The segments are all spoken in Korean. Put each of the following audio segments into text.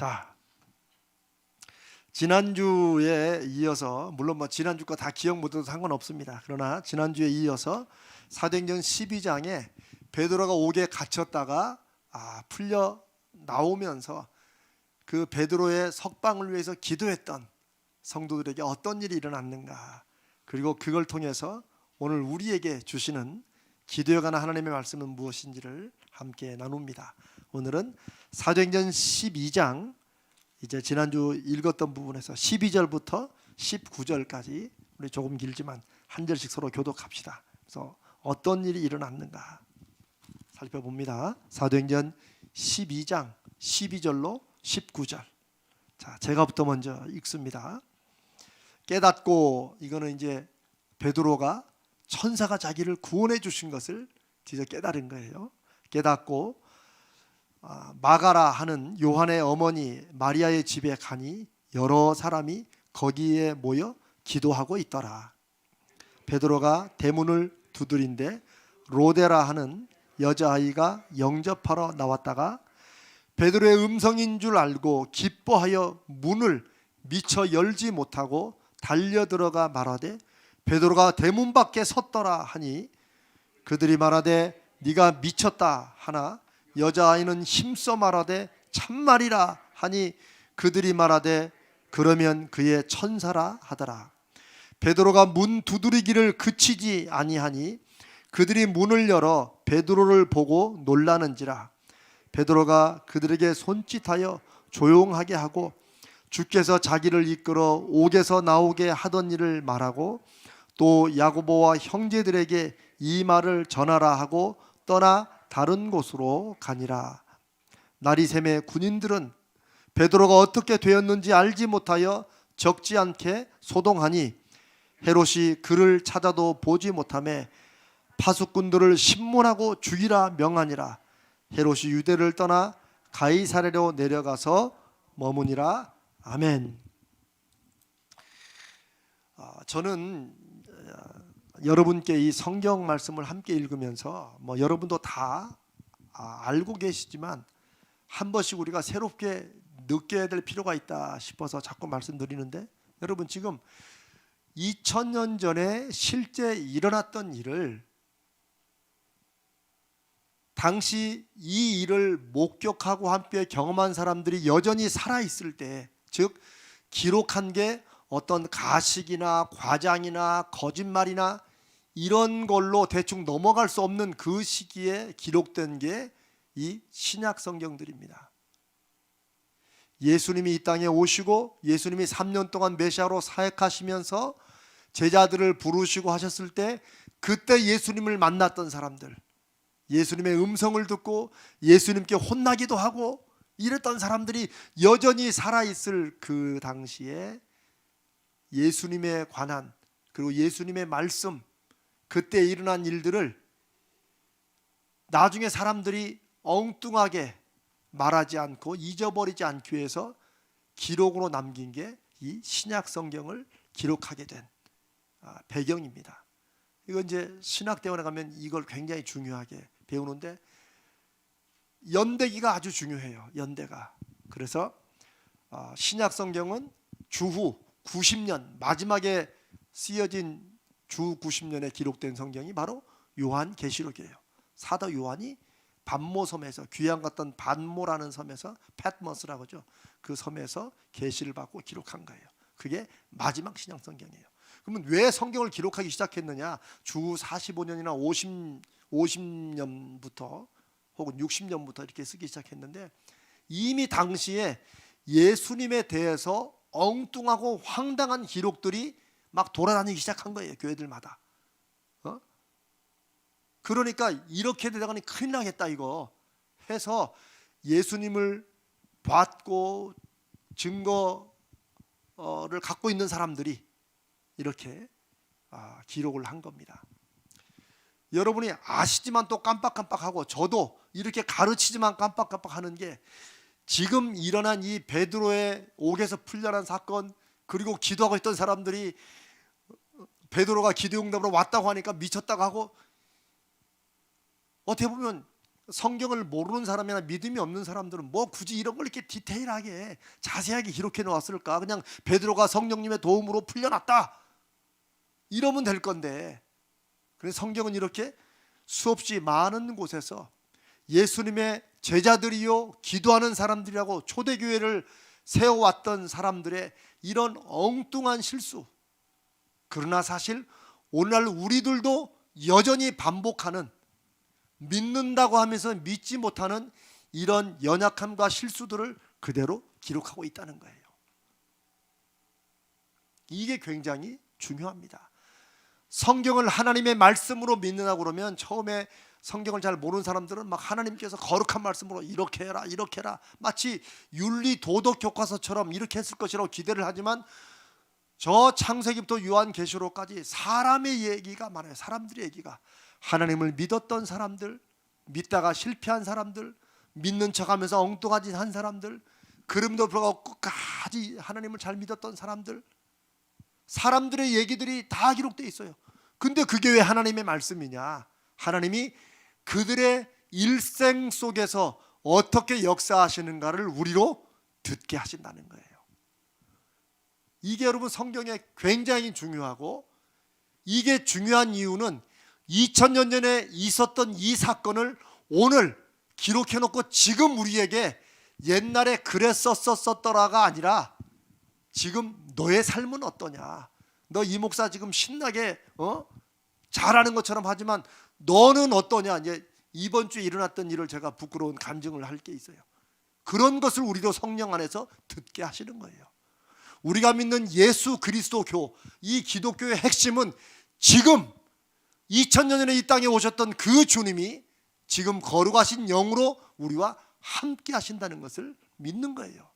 자, 지난주에 이어서, 물론 지난주 거 다 기억 못해도 상관없습니다. 그러나 지난주에 이어서 사도행전 12장에 베드로가 옥에 갇혔다가 풀려 나오면서 그 베드로의 석방을 위해서 기도했던 성도들에게 어떤 일이 일어났는가, 그리고 그걸 통해서 오늘 우리에게 주시는 기도에 관한 하나님의 말씀은 무엇인지를 함께 나눕니다. 오늘은 사도행전 12장, 이제 지난주 읽었던 부분에서 12절부터 19절까지 우리 조금 길지만 한 절씩 서로 교독합시다. 그래서 어떤 일이 일어났는가 살펴봅니다. 사도행전 12장 12절로 19절. 자, 제가부터 먼저 읽습니다. 깨닫고, 이거는 이제 베드로가 천사가 자기를 구원해 주신 것을 뒤에서 깨달은 거예요. 깨닫고 마가라 하는 요한의 어머니 마리아의 집에 가니 여러 사람이 거기에 모여 기도하고 있더라. 베드로가 대문을 두드린데 로데라 하는 여자아이가 영접하러 나왔다가 베드로의 음성인 줄 알고 기뻐하여 문을 미처 열지 못하고 달려들어가 말하되 베드로가 대문 밖에 섰더라 하니 그들이 말하되 네가 미쳤다 하나 여자아이는 힘써 말하되 참말이라 하니 그들이 말하되 그러면 그의 천사라 하더라. 베드로가 문 두드리기를 그치지 아니하니 그들이 문을 열어 베드로를 보고 놀라는지라. 베드로가 그들에게 손짓하여 조용하게 하고 주께서 자기를 이끌어 옥에서 나오게 하던 일을 말하고 또 야고보와 형제들에게 이 말을 전하라 하고 떠나 다른 곳으로 가니라. 날이 새매 군인들은 베드로가 어떻게 되었는지 알지 못하여 적지 않게 소동하니 헤롯이 그를 찾아도 보지 못하매 파수꾼들을 신문하고 죽이라 명하니라. 헤롯이 유대를 떠나 가이사랴로 내려가서 머무니라. 아멘. 저는 여러분께 이 성경 말씀을 함께 읽으면서 여러분도 다 알고 계시지만 한 번씩 우리가 새롭게 느껴야 될 필요가 있다 싶어서 자꾸 말씀드리는데, 여러분 지금 2000년 전에 실제 일어났던 일을 당시 이 일을 목격하고 함께 경험한 사람들이 여전히 살아있을 때, 즉 기록한 게 어떤 가식이나 과장이나 거짓말이나 이런 걸로 대충 넘어갈 수 없는 그 시기에 기록된 게 이 신약 성경들입니다. 예수님이 이 땅에 오시고 예수님이 3년 동안 메시아로 사역하시면서 제자들을 부르시고 하셨을 때 그때 예수님을 만났던 사람들, 예수님의 음성을 듣고 예수님께 혼나기도 하고 이랬던 사람들이 여전히 살아있을 그 당시에 예수님에 관한, 그리고 예수님의 말씀, 그때 일어난 일들을 나중에 사람들이 엉뚱하게 말하지 않고 잊어버리지 않기 위해서 기록으로 남긴 게 이 신약 성경을 기록하게 된 배경입니다. 이건 이제 신학대원에 가면 이걸 굉장히 중요하게 배우는데, 연대기가 아주 중요해요. 연대가. 그래서 신약 성경은 주후 90년, 마지막에 쓰여진 주 90년에 기록된 성경이 바로 요한계시록이에요. 사도 요한이 반모섬에서, 귀양 같던 반모라는 섬에서, 패트머스라고 하죠, 그 섬에서 계시를 받고 기록한 거예요. 그게 마지막 신약 성경이에요. 그러면 왜 성경을 기록하기 시작했느냐? 주 45년이나 50년부터 혹은 60년부터 이렇게 쓰기 시작했는데, 이미 당시에 예수님에 대해서 엉뚱하고 황당한 기록들이 막 돌아다니기 시작한 거예요. 교회들마다. 그러니까 이렇게 되다가니 큰일 나겠다 이거 해서 예수님을 받고 증거를 갖고 있는 사람들이 이렇게 기록을 한 겁니다. 여러분이 아시지만 또 깜빡깜빡하고, 저도 이렇게 가르치지만 깜빡깜빡하는 게, 지금 일어난 이 베드로의 옥에서 풀려난 사건, 그리고 기도하고 있던 사람들이 베드로가 기도 응답으로 왔다고 하니까 미쳤다고 하고, 어떻게 보면 성경을 모르는 사람이나 믿음이 없는 사람들은 뭐 굳이 이런 걸 이렇게 디테일하게 자세하게 기록해 놓았을까? 그냥 베드로가 성령님의 도움으로 풀려났다 이러면 될 건데, 그래서 성경은 이렇게 수없이 많은 곳에서 예수님의 제자들이요 기도하는 사람들이라고 초대교회를 세워왔던 사람들의 이런 엉뚱한 실수, 그러나 사실 오늘날 우리들도 여전히 반복하는, 믿는다고 하면서 믿지 못하는 이런 연약함과 실수들을 그대로 기록하고 있다는 거예요. 이게 굉장히 중요합니다. 성경을 하나님의 말씀으로 믿는다고 그러면 처음에 성경을 잘 모르는 사람들은 막 하나님께서 거룩한 말씀으로 이렇게 해라 이렇게 해라 마치 윤리 도덕 교과서처럼 이렇게 했을 것이라고 기대를 하지만 저 창세기부터 요한계시록까지 사람의 얘기가 많아요. 사람들의 얘기가, 하나님을 믿었던 사람들, 믿다가 실패한 사람들, 믿는 척하면서 엉뚱한 짓 한 사람들, 그럼에도 불구하고 끝까지 하나님을 잘 믿었던 사람들, 사람들의 얘기들이 다 기록되어 있어요. 근데 그게 왜 하나님의 말씀이냐? 하나님이 그들의 일생 속에서 어떻게 역사하시는가를 우리로 듣게 하신다는 거예요. 이게 여러분 성경에 굉장히 중요하고, 이게 중요한 이유는 2000년 전에 있었던 이 사건을 오늘 기록해 놓고 지금 우리에게 옛날에 그랬었더라가 아니라 지금 너의 삶은 어떠냐? 너 이 목사 지금 신나게 잘하는 것처럼 하지만 너는 어떠냐? 이제 이번 주에 일어났던 일을 제가 부끄러운 간증을 할 게 있어요. 그런 것을 우리도 성령 안에서 듣게 하시는 거예요. 우리가 믿는 예수 그리스도 교, 이 기독교의 핵심은 지금 2000년 전에 이 땅에 오셨던 그 주님이 지금 거룩하신 영으로 우리와 함께 하신다는 것을 믿는 거예요.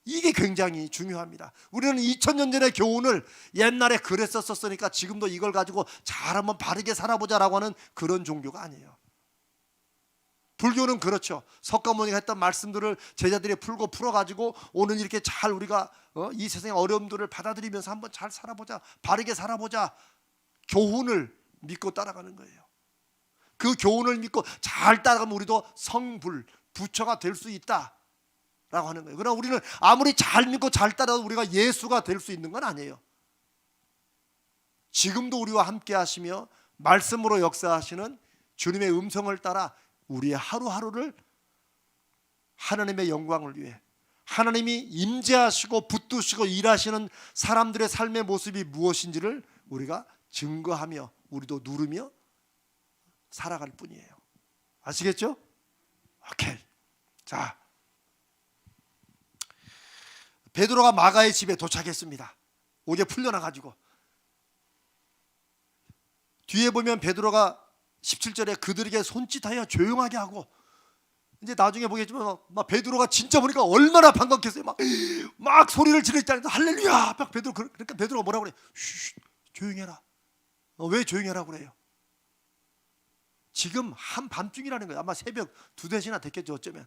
이게 굉장히 중요합니다. 우리는 2000년 전의 교훈을 옛날에 그랬었으니까 지금도 이걸 가지고 잘 한번 바르게 살아보자라고 하는 그런 종교가 아니에요. 불교는 그렇죠. 석가모니가 했던 말씀들을 제자들이 풀어가지고 오늘 이렇게 잘 우리가 이 세상의 어려움들을 받아들이면서 한번 잘 살아보자, 바르게 살아보자, 교훈을 믿고 따라가는 거예요. 그 교훈을 믿고 잘 따라가면 우리도 성불, 부처가 될 수 있다 라고 하는 거예요. 그러나 우리는 아무리 잘 믿고 잘 따라도 우리가 예수가 될 수 있는 건 아니에요. 지금도 우리와 함께 하시며 말씀으로 역사하시는 주님의 음성을 따라 우리의 하루하루를 하나님의 영광을 위해, 하나님이 임재하시고 붙드시고 일하시는 사람들의 삶의 모습이 무엇인지를 우리가 증거하며 우리도 누르며 살아갈 뿐이에요. 아시겠죠? 오케이. 자, 베드로가 마가의 집에 도착했습니다. 옥에 풀려나가지고 뒤에 보면 베드로가 17절에 그들에게 손짓하여 조용하게 하고, 이제 나중에 보겠지만 막 베드로가 진짜 보니까 얼마나 반갑겠어요. 막 소리를 지르지 할렐루야. 막 베드로, 그러니까 베드로가 뭐라고 그래? 쉿, 조용해라. 왜 조용해라고 그래요? 지금 한밤중이라는 거예요. 아마 새벽 2-3시나 됐겠죠 어쩌면.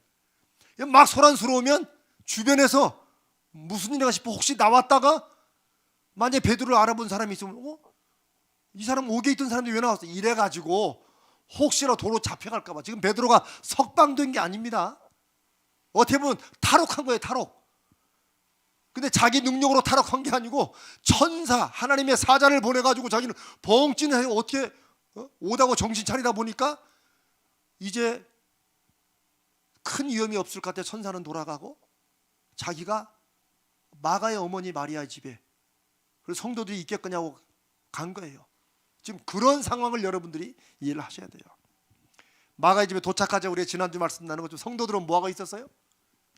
막 소란스러우면 주변에서 무슨 일인가 싶어 혹시 나왔다가 만약에 베드로를 알아본 사람이 있으면 이 사람 옥에 있던 사람들이 왜 나왔어? 이래가지고 혹시나 도로 잡혀갈까 봐. 지금 베드로가 석방된 게 아닙니다. 어떻게 보면 탈옥한 거예요. 탈옥. 근데 자기 능력으로 탈옥한 게 아니고 천사 하나님의 사자를 보내가지고 자기는 벙찐해. 어떻게 오다고 정신 차리다 보니까 이제 큰 위험이 없을 것 같아. 천사는 돌아가고 자기가 마가의 어머니 마리아 집에, 그래서 성도들이 있겠거냐고 간 거예요. 지금 그런 상황을 여러분들이 이해를 하셔야 돼요. 마가의 집에 도착하자 우리가 지난주 말씀 나눈 것처럼 성도들은 뭐하고 있었어요?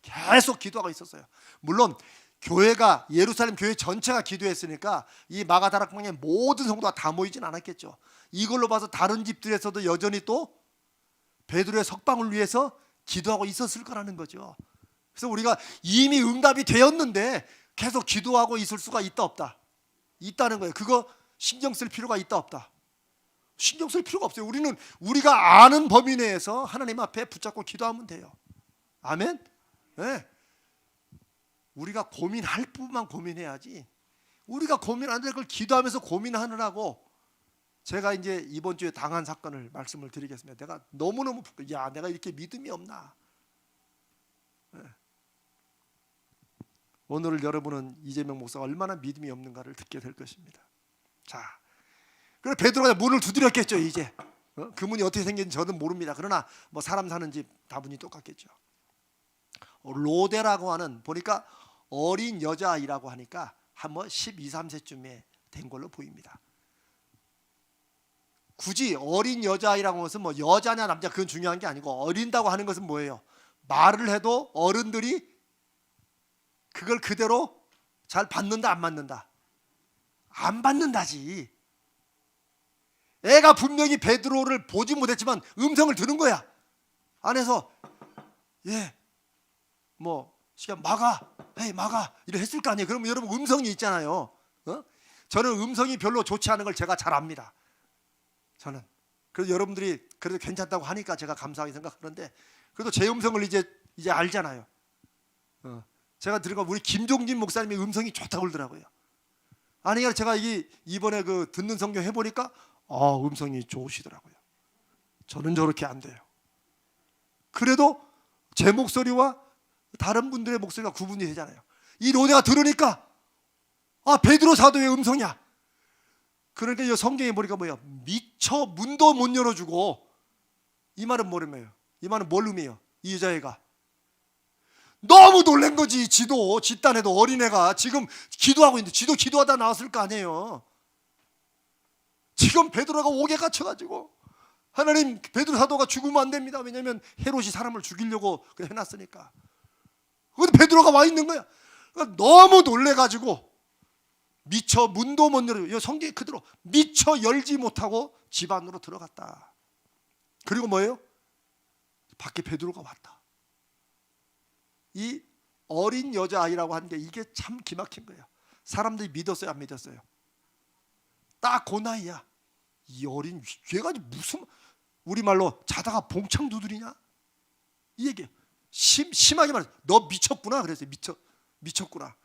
계속 기도하고 있었어요. 물론 교회가, 예루살렘 교회 전체가 기도했으니까 이 마가 다락방에 모든 성도가 다 모이진 않았겠죠. 이걸로 봐서 다른 집들에서도 여전히 또 베드로의 석방을 위해서 기도하고 있었을 거라는 거죠. 그래서 우리가 이미 응답이 되었는데 계속 기도하고 있을 수가 있다 없다? 있다는 거예요. 그거 신경 쓸 필요가 있다 없다? 신경 쓸 필요가 없어요. 우리는 우리가 아는 범위 내에서 하나님 앞에 붙잡고 기도하면 돼요. 아멘? 네. 우리가 고민할 부분만 고민해야지, 우리가 고민하는데 그걸 기도하면서 고민하느라고 제가 이제 이번 주에 당한 사건을 말씀을 드리겠습니다. 내가 너무너무 내가 이렇게 믿음이 없나. 오늘 여러분은 이재명 목사가 얼마나 믿음이 없는가를 듣게 될 것입니다. 자, 그래서 베드로가 문을 두드렸겠죠. 이제 그 문이 어떻게 생겼는지 저는 모릅니다. 그러나 뭐 사람 사는 집 다문이 똑같겠죠. 로데라고 하는, 보니까 어린 여자아이라고 하니까 한 12, 13세쯤에 된 걸로 보입니다. 굳이 어린 여자아이라고 하는 것은 뭐 여자냐 남자 그건 중요한 게 아니고, 어린다고 하는 것은 뭐예요? 말을 해도 어른들이 그걸 그대로 잘 받는다 안 받는다? 안 받는다지. 애가 분명히 베드로를 보지 못했지만 음성을 들은 거야. 안에서 시간 막아, 막아 이래 했을 거 아니에요. 그러면 여러분 음성이 있잖아요. 저는 음성이 별로 좋지 않은 걸 제가 잘 압니다. 저는 그래서 여러분들이 그래도 괜찮다고 하니까 제가 감사하게 생각하는데, 그래도 제 음성을 이제 알잖아요. 제가 들으니까 우리 김종진 목사님의 음성이 좋다고 그러더라고요. 아니 제가 이번에 그 듣는 성경 해보니까 음성이 좋으시더라고요. 저는 저렇게 안 돼요. 그래도 제 목소리와 다른 분들의 목소리가 구분이 되잖아요. 이 로데가 들으니까 베드로 사도의 음성이야. 그러니까 이 성경에 보니까 뭐예요? 미처 문도 못 열어주고, 이 말은 뭐라며요? 이 말은 뭘 의미해요? 이 여자애가 너무 놀란 거지. 집단에도 어린애가 지금 기도하고 있는데, 지도 기도하다 나왔을 거 아니에요. 지금 베드로가 옥에 갇혀가지고, 하나님 베드로 사도가 죽으면 안 됩니다. 왜냐하면 헤롯이 사람을 죽이려고 해놨으니까. 근데 베드로가 와 있는 거야. 그러니까 너무 놀래가지고 미처 문도 못 열어, 성경이 그대로 미처 열지 못하고 집 안으로 들어갔다. 그리고 뭐예요? 밖에 베드로가 왔다. 이 어린 여자아이라고 하는 게 이게 참 기막힌 거예요. 사람들이 믿었어요 안 믿었어요? 딱 그 나이야. 이 어린 얘가 무슨, 우리말로 자다가 봉창 두드리냐? 이 얘기예요. 심하게 말해서 너 미쳤구나 그랬어요. 미쳤구나.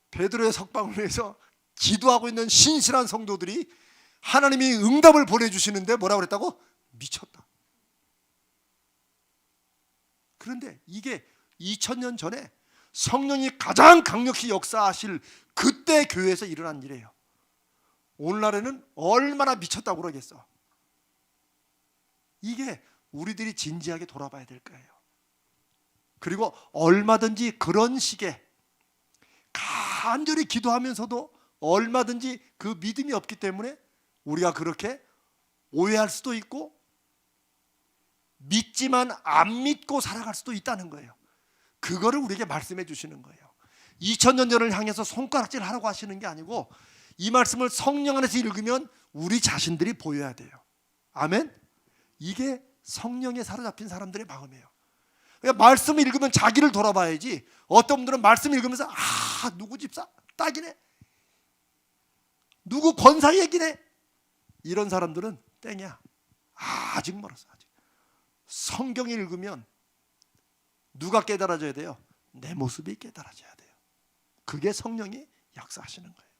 베드로의 석방을 위해서 기도하고 있는 신실한 성도들이 하나님이 응답을 보내주시는데 뭐라고 그랬다고? 미쳤다. 그런데 이게 2000년 전에 성령이 가장 강력히 역사하실 그때 교회에서 일어난 일이에요. 오늘날에는 얼마나 미쳤다고 그러겠어. 이게 우리들이 진지하게 돌아봐야 될 거예요. 그리고 얼마든지 그런 식의 간절히 기도하면서도 얼마든지 그 믿음이 없기 때문에 우리가 그렇게 오해할 수도 있고 믿지만 안 믿고 살아갈 수도 있다는 거예요. 그거를 우리에게 말씀해 주시는 거예요. 2000년 전을 향해서 손가락질 하라고 하시는 게 아니고, 이 말씀을 성령 안에서 읽으면 우리 자신들이 보여야 돼요. 아멘? 이게 성령에 사로잡힌 사람들의 마음이에요. 그러니까 말씀을 읽으면 자기를 돌아봐야지. 어떤 분들은 말씀 읽으면서 누구 집사 딱이네, 누구 권사 얘기네, 이런 사람들은 땡이야. 아직 멀었어. 아직. 성경을 읽으면 누가 깨달아져야 돼요? 내 모습이 깨달아져야 돼요. 그게 성령이 역사하시는 거예요.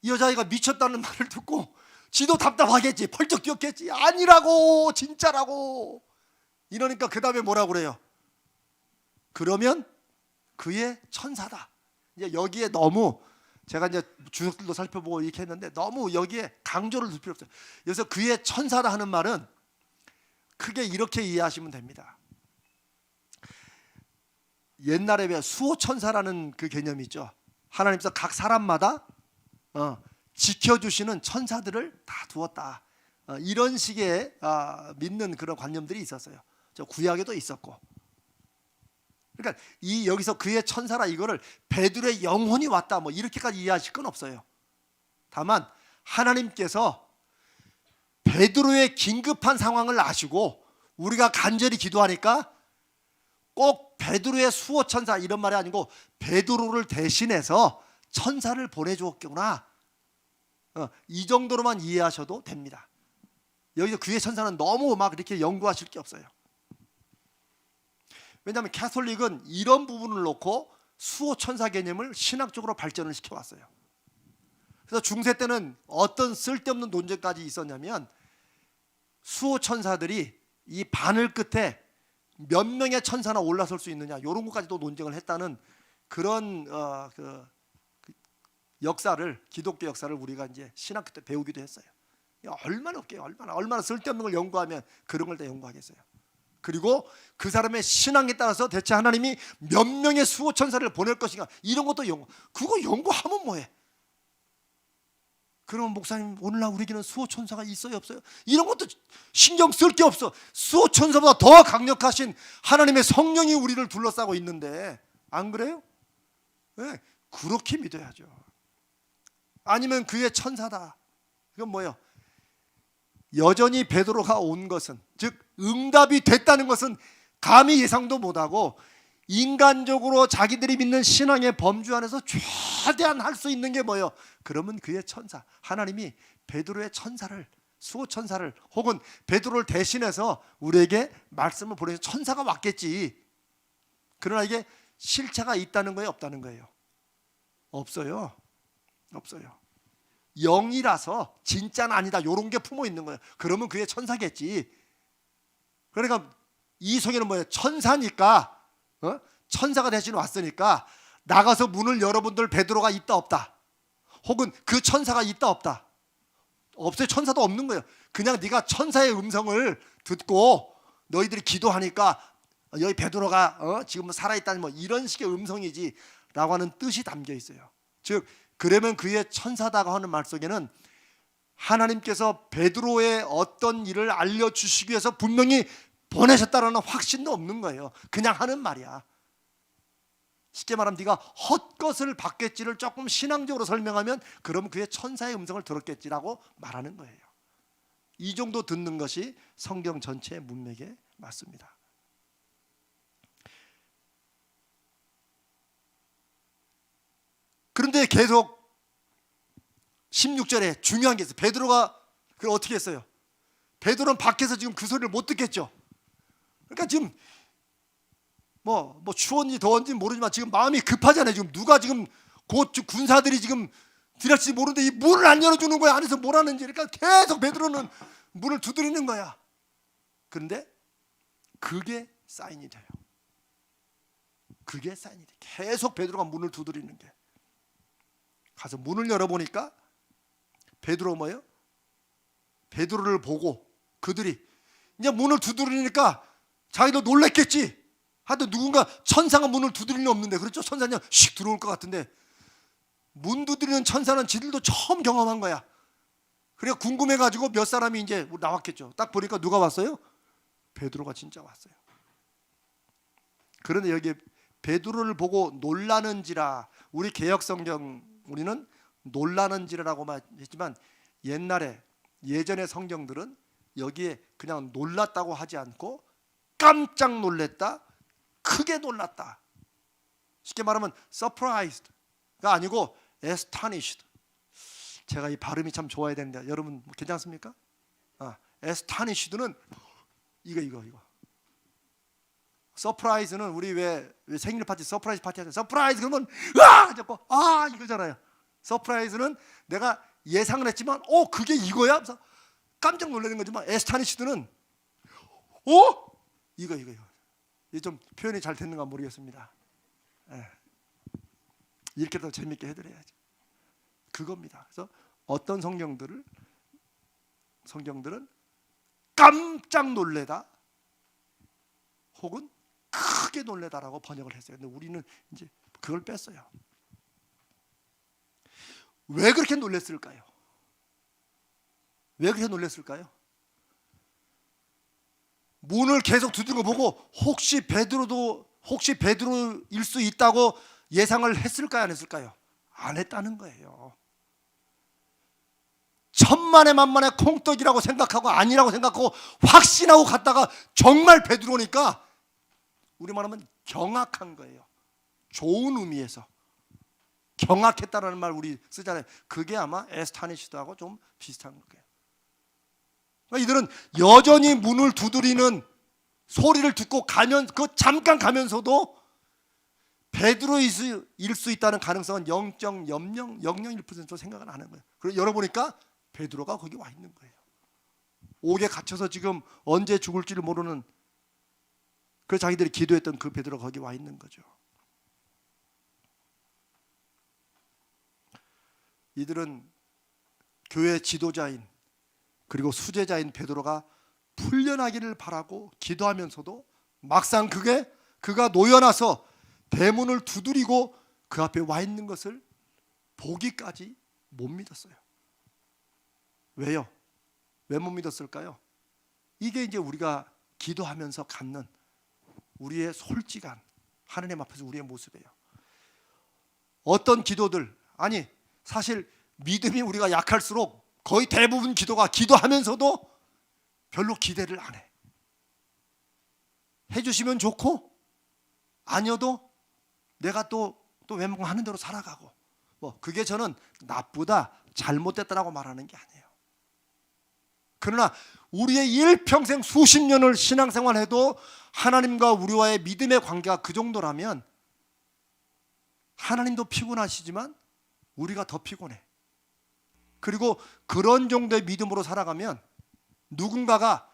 이 여자아이가 미쳤다는 말을 듣고 지도 답답하겠지. 펄쩍 뛰었겠지. 아니라고, 진짜라고. 이러니까 그 다음에 뭐라고 그래요? 그러면 그의 천사다. 이제 여기에 너무 제가 이제 주석들도 살펴보고 이렇게 했는데 너무 여기에 강조를 둘 필요 없어요. 그래서 그의 천사다 하는 말은 크게 이렇게 이해하시면 됩니다. 옛날에 왜 수호천사라는 그 개념이 있죠. 하나님께서 각 사람마다 지켜주시는 천사들을 다 두었다. 이런 식의 믿는 그런 관념들이 있었어요. 저 구약에도 있었고. 그러니까 여기서 그의 천사라 이거를 베드로의 영혼이 왔다 뭐 이렇게까지 이해하실 건 없어요. 다만 하나님께서 베드로의 긴급한 상황을 아시고 우리가 간절히 기도하니까 꼭 베드로의 수호 천사 이런 말이 아니고 베드로를 대신해서 천사를 보내주었구나. 이 정도로만 이해하셔도 됩니다. 여기서 그의 천사는 너무 막 이렇게 연구하실 게 없어요. 왜냐하면 캐톨릭은 이런 부분을 놓고 수호천사 개념을 신학적으로 발전을 시켜왔어요. 그래서 중세 때는 어떤 쓸데없는 논쟁까지 있었냐면 수호천사들이 이 바늘 끝에 몇 명의 천사나 올라설 수 있느냐 이런 것까지도 논쟁을 했다는 그런 역사를, 기독교 역사를 우리가 이제 신학교 때 배우기도 했어요. 얼마나 없게요. 얼마나 쓸데없는 걸 연구하면 그런 걸 다 연구하겠어요. 그리고 그 사람의 신앙에 따라서 대체 하나님이 몇 명의 수호천사를 보낼 것인가 이런 것도 그거 연구하면 뭐해? 그러면 목사님 오늘날 우리에게는 수호천사가 있어요 없어요? 이런 것도 신경 쓸 게 없어. 수호천사보다 더 강력하신 하나님의 성령이 우리를 둘러싸고 있는데 안 그래요? 네, 그렇게 믿어야죠. 아니면 그의 천사다. 이건 뭐예요? 여전히 베드로가 온 것은, 즉 응답이 됐다는 것은 감히 예상도 못하고 인간적으로 자기들이 믿는 신앙의 범주 안에서 최대한 할 수 있는 게 뭐예요? 그러면 그의 천사, 하나님이 베드로의 천사를, 수호천사를 혹은 베드로를 대신해서 우리에게 말씀을 보내서 천사가 왔겠지. 그러나 이게 실체가 있다는 거예요 없다는 거예요? 없어요. 영이라서 진짜는 아니다 이런 게 품어 있는 거예요. 그러면 그게 천사겠지. 그러니까 이 속에는 뭐예요? 천사니까, 천사가 대신 왔으니까 나가서 문을 열어본들 베드로가 있다 없다, 혹은 그 천사가 있다 없다, 없어요. 천사도 없는 거예요. 그냥 네가 천사의 음성을 듣고 너희들이 기도하니까 여기 베드로가 지금 살아있다는 뭐 이런 식의 음성이지 라고 하는 뜻이 담겨 있어요. 즉 그러면 그의 천사다고 하는 말 속에는 하나님께서 베드로의 어떤 일을 알려주시기 위해서 분명히 보내셨다라는 확신도 없는 거예요. 그냥 하는 말이야. 쉽게 말하면 네가 헛것을 받겠지를 조금 신앙적으로 설명하면 그럼 그의 천사의 음성을 들었겠지라고 말하는 거예요. 이 정도 듣는 것이 성경 전체의 문맥에 맞습니다. 그런데 계속 16절에 중요한 게 있어요. 베드로가 그걸 어떻게 했어요? 베드로는 밖에서 지금 그 소리를 못 듣겠죠. 그러니까 지금 뭐 추웠는지 더웠는지 모르지만 지금 마음이 급하잖아요. 지금 누가 지금 곧 군사들이 지금 들여칠지 모르는데 이 문을 안 열어주는 거야. 안에서 뭘 하는지. 그러니까 계속 베드로는 문을 두드리는 거야. 그런데 그게 사인이 돼요. 그게 사인이 돼. 계속 베드로가 문을 두드리는 게. 가서 문을 열어보니까 베드로 뭐예요? 베드로를 보고 그들이 이제 문을 두드리니까 자기도 놀랬겠지. 하여튼 누군가 천사가 문을 두드릴 리 없는데, 그렇죠? 천사는 그냥 씩 들어올 것 같은데 문 두드리는 천사는 지들도 처음 경험한 거야. 그러니까 궁금해가지고 몇 사람이 이제 나왔겠죠. 딱 보니까 누가 왔어요? 베드로가 진짜 왔어요. 그런데 여기 베드로를 보고 놀라는지라, 우리 개역성경 우리는 놀라는지라고만 했지만 옛날에 예전의 성경들은 여기에 그냥 놀랐다고 하지 않고 깜짝 놀랐다, 크게 놀랐다. 쉽게 말하면 surprised가 아니고 astonished. 제가 이 발음이 참 좋아야 되는데 여러분 괜찮습니까? astonished는 이거. 서프라이즈는 우리 왜 생일 파티 서프라이즈 파티 하잖아요. 서프라이즈 그러면 으아! 자꾸 이거잖아요. 서프라이즈는 내가 예상을 했지만 그게 이거야? 그래서 깜짝 놀라는 거지만 에스타니시드는 이거. 이게 좀 표현이 잘 됐는가 모르겠습니다. 이렇게 더 재밌게 해드려야죠. 그겁니다. 그래서 어떤 성경들은 깜짝 놀래다 혹은 크게 놀래다라고 번역을 했어요. 근데 우리는 이제 그걸 뺐어요. 왜 그렇게 놀랬을까요? 문을 계속 두드리는 거 보고 혹시 베드로일 수 있다고 예상을 했을까요? 안 했을까요? 안 했다는 거예요. 천만에 만만에 콩떡이라고 생각하고 아니라고 생각하고 확신하고 갔다가 정말 베드로니까 우리 말하면 경악한 거예요. 좋은 의미에서 경악했다라는 말 우리 쓰잖아요. 그게 아마 에스타니시드하고 좀 비슷한 거예요. 그러니까 이들은 여전히 문을 두드리는 소리를 듣고 잠깐 가면서도 베드로일 수 있다는 가능성은 0.0001% 생각을 안 하는 거예요. 그리고 열어보니까 베드로가 거기 와 있는 거예요. 옥에 갇혀서 지금 언제 죽을지를 모르는, 그 자기들이 기도했던 그 베드로가 거기 와 있는 거죠. 이들은 교회 지도자인 그리고 수제자인 베드로가 풀려나기를 바라고 기도하면서도 막상 그가 놓여나서 대문을 두드리고 그 앞에 와 있는 것을 보기까지 못 믿었어요. 왜요? 왜 못 믿었을까요? 이게 이제 우리가 기도하면서 갖는 우리의 솔직한 하나님 앞에서 우리의 모습이에요. 어떤 기도들, 아니 사실 믿음이 우리가 약할수록 거의 대부분 기도가 기도하면서도 별로 기대를 안 해. 해주시면 좋고 아니어도 내가 또 웬만하는 대로 살아가고, 그게 저는 나쁘다 잘못됐다라고 말하는 게 아니에요. 그러나 우리의 일평생 수십 년을 신앙생활해도 하나님과 우리와의 믿음의 관계가 그 정도라면 하나님도 피곤하시지만 우리가 더 피곤해. 그리고 그런 정도의 믿음으로 살아가면 누군가가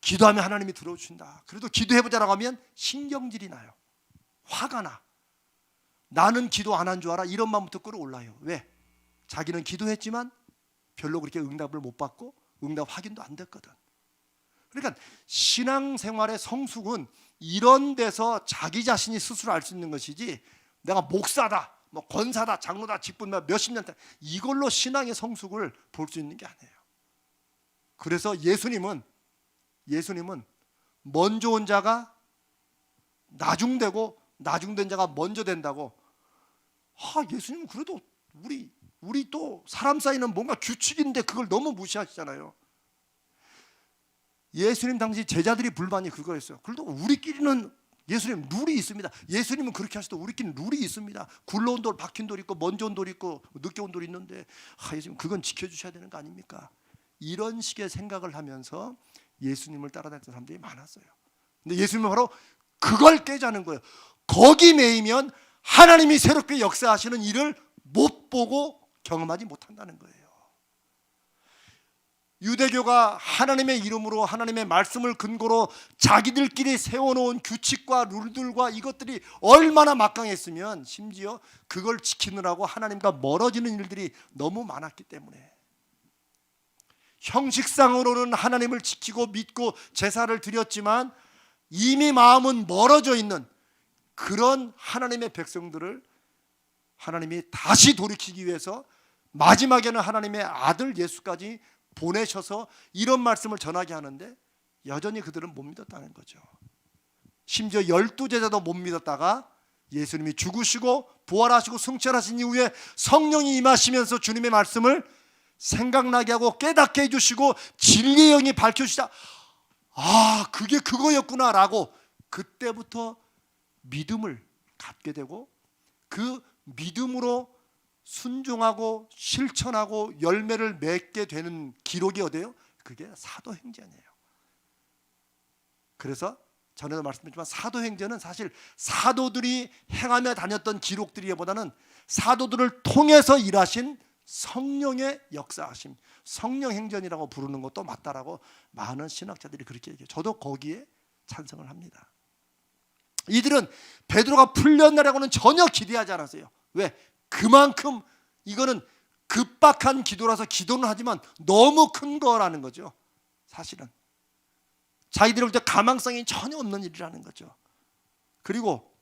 기도하면 하나님이 들어주신다, 그래도 기도해보자라고 하면 신경질이 나요. 화가 나. 나는 기도 안 한 줄 알아? 이런 마음부터 끌어올라요. 왜? 자기는 기도했지만 별로 그렇게 응답을 못 받고 응답 확인도 안 됐거든. 그러니까 신앙생활의 성숙은 이런 데서 자기 자신이 스스로 알 수 있는 것이지, 내가 목사다, 권사다, 장로다, 직분 몇십 년 이걸로 신앙의 성숙을 볼 수 있는 게 아니에요. 그래서 예수님은 먼저 온 자가 나중되고 나중된 자가 먼저 된다고. 예수님은 그래도 우리 또 사람 사이는 뭔가 규칙인데 그걸 너무 무시하시잖아요. 예수님 당시 제자들이 불만이 그거였어요. 그래도 우리끼리는 예수님 룰이 있습니다. 예수님은 그렇게 하시도 우리끼리는 룰이 있습니다. 굴러온 돌, 박힌 돌 있고 먼저 온 돌 있고 늦게 온 돌 있는데 예수님 그건 지켜주셔야 되는 거 아닙니까? 이런 식의 생각을 하면서 예수님을 따라다녔던 사람들이 많았어요. 근데 예수님은 바로 그걸 깨자는 거예요. 거기 매이면 하나님이 새롭게 역사하시는 일을 못 보고 경험하지 못한다는 거예요. 유대교가 하나님의 이름으로 하나님의 말씀을 근거로 자기들끼리 세워놓은 규칙과 룰들과 이것들이 얼마나 막강했으면 심지어 그걸 지키느라고 하나님과 멀어지는 일들이 너무 많았기 때문에, 형식상으로는 하나님을 지키고 믿고 제사를 드렸지만 이미 마음은 멀어져 있는 그런 하나님의 백성들을 하나님이 다시 돌이키기 위해서 마지막에는 하나님의 아들 예수까지 보내셔서 이런 말씀을 전하게 하는데 여전히 그들은 못 믿었다는 거죠. 심지어 12제자도 못 믿었다가 예수님이 죽으시고 부활하시고 승천하신 이후에 성령이 임하시면서 주님의 말씀을 생각나게 하고 깨닫게 해주시고 진리의 영이 밝혀주시다. 그게 그거였구나 라고 그때부터 믿음을 갖게 되고, 그 믿음으로 순종하고 실천하고 열매를 맺게 되는 기록이 어디예요? 그게 사도행전이에요. 그래서 전에도 말씀드렸지만 사도행전은 사실 사도들이 행하며 다녔던 기록들이보다는 사도들을 통해서 일하신 성령의 역사하심, 성령행전이라고 부르는 것도 맞다라고 많은 신학자들이 그렇게 얘기해요. 저도 거기에 찬성을 합니다. 이들은 베드로가 풀렸나라고는 전혀 기대하지 않았어요. 왜? 그만큼 이거는 급박한 기도라서 기도는 하지만 너무 큰 거라는 거죠. 사실은 자기들이 볼 때 가망성이 전혀 없는 일이라는 거죠. 그리고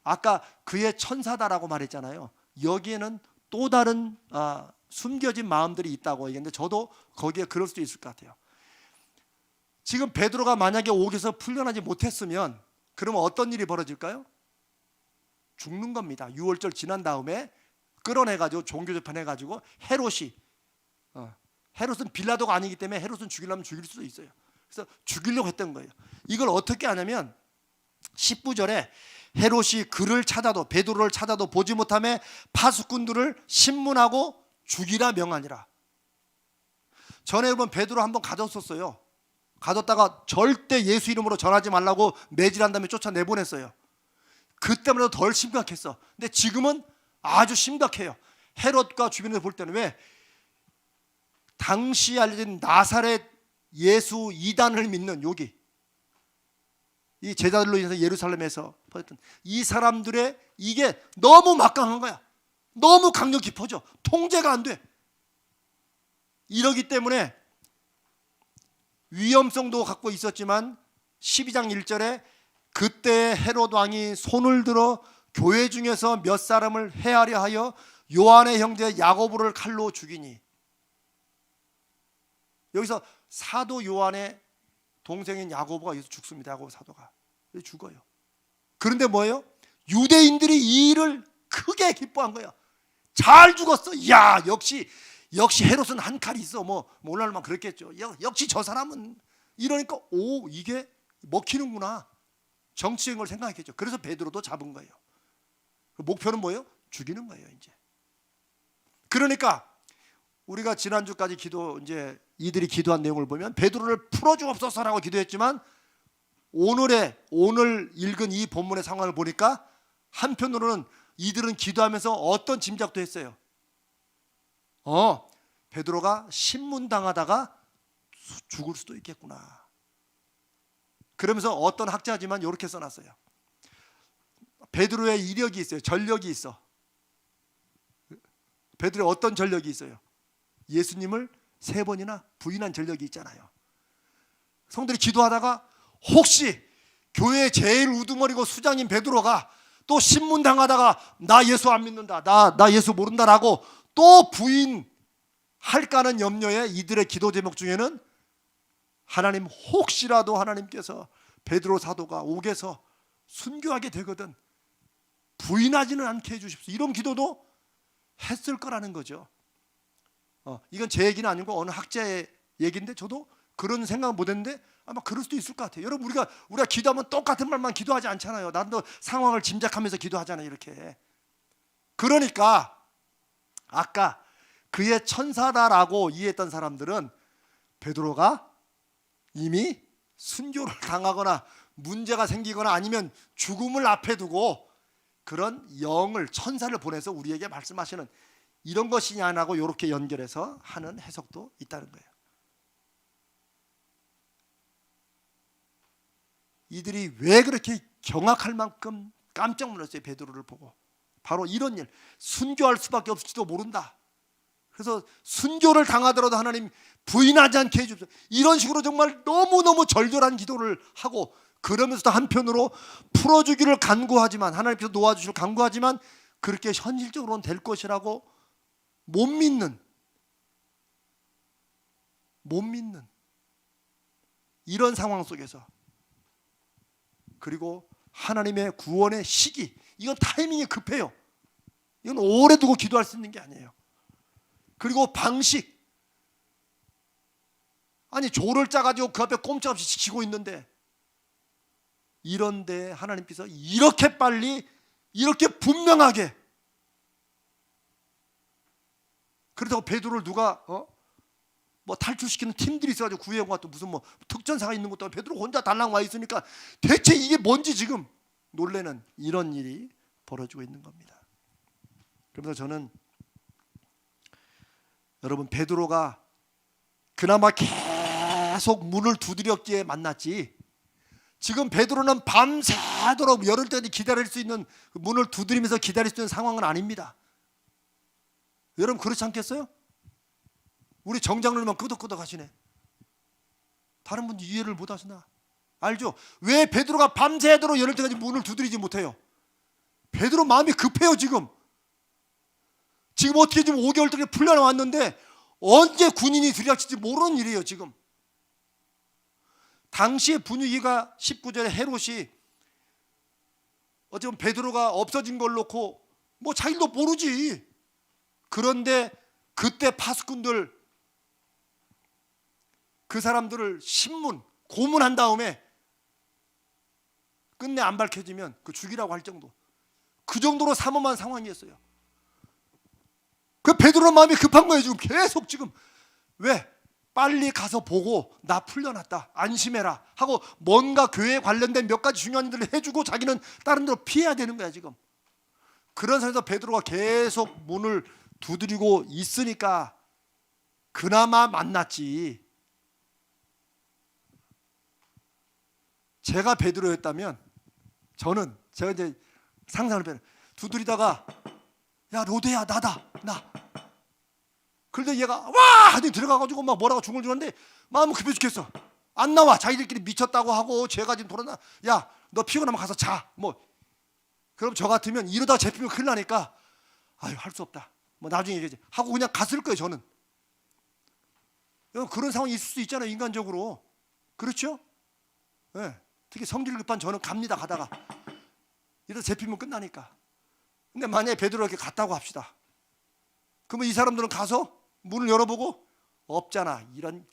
아까 그의 천사다라고 말했잖아요. 여기에는 또 다른 숨겨진 마음들이 있다고 얘기했는데 저도 거기에 그럴 수도 있을 것 같아요. 지금 베드로가 만약에 옥에서 풀려나지 못했으면 그러면 어떤 일이 벌어질까요? 죽는 겁니다. 6월절 지난 다음에 끌어내가지고 종교재판해가지고 헤롯은 빌라도가 아니기 때문에 헤롯은 죽이려면 죽일 수도 있어요. 그래서 죽이려고 했던 거예요. 이걸 어떻게 하냐면 19절에 헤롯이 그를 찾아도 베드로를 찾아도 보지 못하며 파수꾼들을 신문하고 죽이라 명하니라. 전에 여러분 베드로 한번 가뒀었어요. 가뒀다가 절대 예수 이름으로 전하지 말라고 매질한 다음에 쫓아내보냈어요. 그때보다 덜 심각했어. 근데 지금은 아주 심각해요. 헤롯과 주변에서 볼 때는 왜? 당시 알려진 나사렛 예수 이단을 믿는 여기 이 제자들로 인해서 예루살렘에서 퍼졌던 이 사람들의 이게 너무 막강한 거야. 너무 강력히 퍼져. 통제가 안 돼. 이러기 때문에 위험성도 갖고 있었지만 12장 1절에 그때 헤롯 왕이 손을 들어 교회 중에서 몇 사람을 해하려 하여 요한의 형제 야고보를 칼로 죽이니. 여기서 사도 요한의 동생인 야고보가 여기서 죽습니다. 야고보 사도가 죽어요. 그런데 뭐예요? 유대인들이 이 일을 크게 기뻐한 거야. 잘 죽었어. 야, 역시 헤롯은 한 칼이 있어. 뭐 오늘만 그랬겠죠. 역시 저 사람은 이러니까 오, 이게 먹히는구나. 정치적인 걸 생각했겠죠. 그래서 베드로도 잡은 거예요. 목표는 뭐예요? 죽이는 거예요, 이제. 그러니까 우리가 지난주까지 이제 이들이 기도한 내용을 보면 베드로를 풀어 주옵소서라고 기도했지만 오늘 읽은 이 본문의 상황을 보니까 한편으로는 이들은 기도하면서 어떤 짐작도 했어요. 베드로가 신문당하다가 죽을 수도 있겠구나. 그러면서 어떤 학자지만 이렇게 써놨어요. 베드로의 이력이 있어요. 전력이 있어. 베드로의 어떤 전력이 있어요? 예수님을 3번이나 부인한 전력이 있잖아요. 성들이 기도하다가 혹시 교회의 제일 우두머리고 수장인 베드로가 또 신문당하다가 나 예수 안 믿는다, 나 예수 모른다라고 또 부인할까는 염려에 이들의 기도 제목 중에는 하나님, 혹시라도 하나님께서 베드로 사도가 옥에서 순교하게 되거든 부인하지는 않게 해주십시오, 이런 기도도 했을 거라는 거죠. 이건 제 얘기는 아니고 어느 학자의 얘기인데 저도 그런 생각 못했는데 아마 그럴 수도 있을 것 같아요. 여러분, 우리가 기도하면 똑같은 말만 기도하지 않잖아요. 나도 상황을 짐작하면서 기도하잖아요, 이렇게. 그러니까 아까 그의 천사다라고 이해했던 사람들은 베드로가 이미 순교를 당하거나 문제가 생기거나 아니면 죽음을 앞에 두고 그런 영을, 천사를 보내서 우리에게 말씀하시는 이런 것이냐라고 이렇게 연결해서 하는 해석도 있다는 거예요. 이들이 왜 그렇게 경악할 만큼 깜짝 놀랐어요, 베드로를 보고. 바로 이런 일, 순교할 수밖에 없을지도 모른다. 그래서 순교를 당하더라도 하나님 부인하지 않게 해주십시오, 이런 식으로 정말 너무너무 절절한 기도를 하고, 그러면서도 한편으로 풀어주기를 간구하지만, 하나님께서 놓아주시길 간구하지만 그렇게 현실적으로는 될 것이라고 못 믿는 이런 상황 속에서, 그리고 하나님의 구원의 시기, 이건 타이밍이 급해요. 이건 오래 두고 기도할 수 있는 게 아니에요. 그리고 방식, 아니 조를 짜가지고 그 앞에 꼼짝없이 지키고 있는데, 이런데 하나님께서 이렇게 빨리, 이렇게 분명하게, 그렇다고 베드로를 누가 뭐 탈출시키는 팀들이 있어가지고 구해온 것도 무슨 뭐 특전사가 있는 것도 아니고 베드로 혼자 달랑 와 있으니까 대체 이게 뭔지 지금 놀래는 이런 일이 벌어지고 있는 겁니다. 그래서 저는 여러분, 베드로가 그나마 계속 문을 두드렸기에 만났지, 지금 베드로는 밤새도록 열흘 때까지 기다릴 수 있는, 문을 두드리면서 기다릴 수 있는 상황은 아닙니다. 여러분, 그렇지 않겠어요? 우리 정장로만 끄덕끄덕 하시네. 다른 분 이해를 못 하시나? 알죠? 왜 베드로가 밤새도록 열흘 때까지 문을 두드리지 못해요? 베드로 마음이 급해요. 지금 어떻게 좀 5개월 동안 풀려나왔는데 언제 군인이 들이닥칠지 모르는 일이에요. 지금 당시의 분위기가 19절에 헤롯이 어쩌면 베드로가 없어진 걸 놓고 뭐 자기도 모르지. 그런데 그때 파수꾼들, 그 사람들을 고문한 다음에 끝내 안 밝혀지면 그 죽이라고 할 정도, 그 정도로 삼엄한 상황이었어요. 그 베드로 마음이 급한 거예요. 지금 계속 지금. 왜? 빨리 가서 보고 나 풀려났다 안심해라 하고 뭔가 교회에 관련된 몇 가지 중요한 일들을 해주고 자기는 다른 데로 피해야 되는 거야 지금. 그런 상황에서 베드로가 계속 문을 두드리고 있으니까 그나마 만났지. 제가 베드로였다면 제가 이제 상상을 해요. 두드리다가 야 로데야 나다 나. 그런데 얘가 와 하더니 들어가가지고 막 뭐라고 중얼중얼는데 마음은 급해 죽겠어. 안 나와. 자기들끼리 미쳤다고 하고 죄가 지금 돌아나. 야 너 피곤하면 가서 자. 뭐 그럼 저 같으면 이러다 잡히면 큰일 나니까 아유 할 수 없다. 뭐 나중에 얘기하지 하고 그냥 갔을 거예요 저는. 그런 상황이 있을 수 있잖아요 인간적으로. 그렇죠? 네. 특히 성질 급한 저는 갑니다. 가다가 이러다 잡히면 끝나니까. 근데 만약에 베드로가 이렇게 갔다고 합시다. 그러면 이 사람들은 가서 문을 열어보고 없잖아. 이런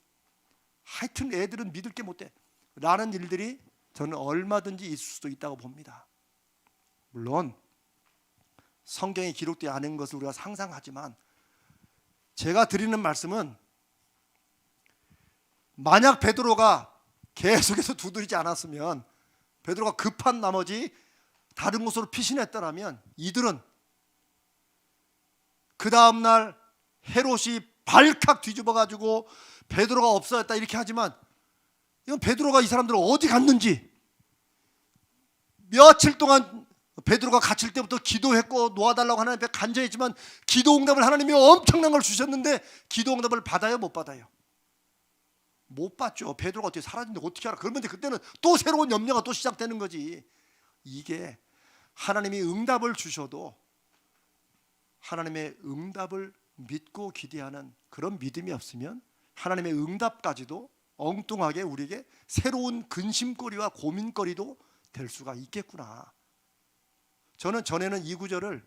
하여튼 애들은 믿을 게 못돼 라는 일들이 저는 얼마든지 있을 수도 있다고 봅니다. 물론 성경에 기록되지 않은 것을 우리가 상상하지만 제가 드리는 말씀은 만약 베드로가 계속해서 두드리지 않았으면 베드로가 급한 나머지 다른 곳으로 피신했더라면 이들은 그 다음날 헤롯이 발칵 뒤집어가지고 베드로가 없어졌다 이렇게 하지만 이건 베드로가 이 사람들을 어디 갔는지 며칠 동안 베드로가 갇힐 때부터 기도했고 놓아달라고 하나님 앞에 간절했지만 기도 응답을 하나님이 엄청난 걸 주셨는데 기도 응답을 받아요 못 받아요? 못 받죠. 베드로가 어떻게 사라진데 어떻게 알아? 그러면 그때는 또 새로운 염려가 또 시작되는 거지. 이게 하나님이 응답을 주셔도 하나님의 응답을 믿고 기대하는 그런 믿음이 없으면 하나님의 응답까지도 엉뚱하게 우리에게 새로운 근심거리와 고민거리도 될 수가 있겠구나. 저는 전에는 이 구절을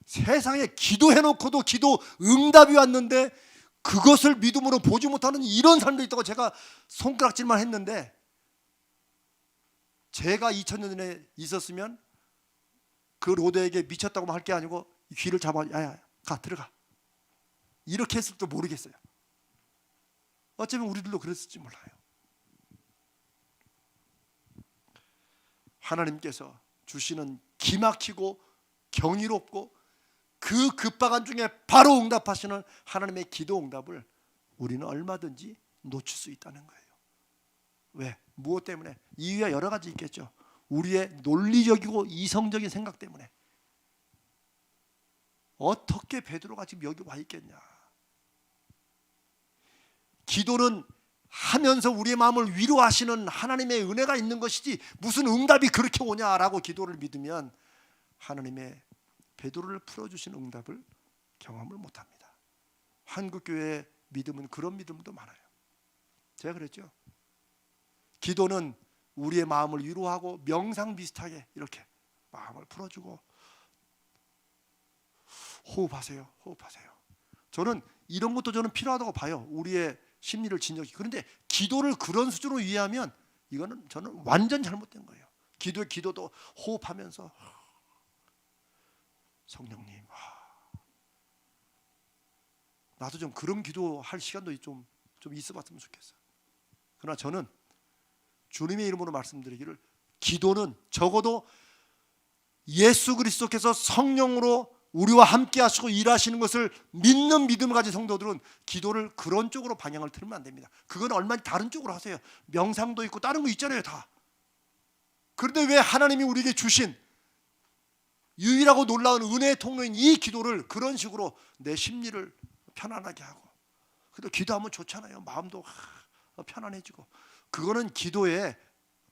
세상에 기도해놓고도 기도 응답이 왔는데 그것을 믿음으로 보지 못하는 이런 사람도 있다고 제가 손가락질만 했는데 제가 2000년 전에 있었으면 그 로데에게 미쳤다고 할 게 아니고 귀를 잡아 야야 가 들어가 이렇게 했을지도 모르겠어요. 어쩌면 우리들도 그랬을지 몰라요. 하나님께서 주시는 기막히고 경이롭고 그 급박한 중에 바로 응답하시는 하나님의 기도 응답을 우리는 얼마든지 놓칠 수 있다는 거예요. 왜? 무엇 때문에? 이유가 여러 가지 있겠죠. 우리의 논리적이고 이성적인 생각 때문에. 어떻게 베드로가 지금 여기 와 있겠냐? 기도는 하면서 우리의 마음을 위로하시는 하나님의 은혜가 있는 것이지 무슨 응답이 그렇게 오냐라고 기도를 믿으면 하나님의 베드로를 풀어주신 응답을 경험을 못합니다. 한국교회의 믿음은 그런 믿음도 많아요. 제가 그랬죠. 기도는 우리의 마음을 위로하고 명상 비슷하게 이렇게 마음을 풀어주고 호흡하세요. 호흡하세요. 저는 이런 것도 저는 필요하다고 봐요. 우리의 심리를 진정시. 그런데 기도를 그런 수준으로 이해하면 이거는 저는 완전 잘못된 거예요. 기도도 호흡하면서 성령님, 나도 좀 그런 기도할 시간도 좀 있어봤으면 좋겠어요. 그러나 저는 주님의 이름으로 말씀드리기를 기도는 적어도 예수 그리스도께서 성령으로 우리와 함께 하시고 일하시는 것을 믿는 믿음을 가진 성도들은 기도를 그런 쪽으로 방향을 틀면 안 됩니다. 그건 얼마나 다른 쪽으로 하세요. 명상도 있고 다른 거 있잖아요 다. 그런데 왜 하나님이 우리에게 주신 유일하고 놀라운 은혜의 통로인 이 기도를 그런 식으로 내 심리를 편안하게 하고 그래도 기도하면 좋잖아요. 마음도 편안해지고 그거는 기도의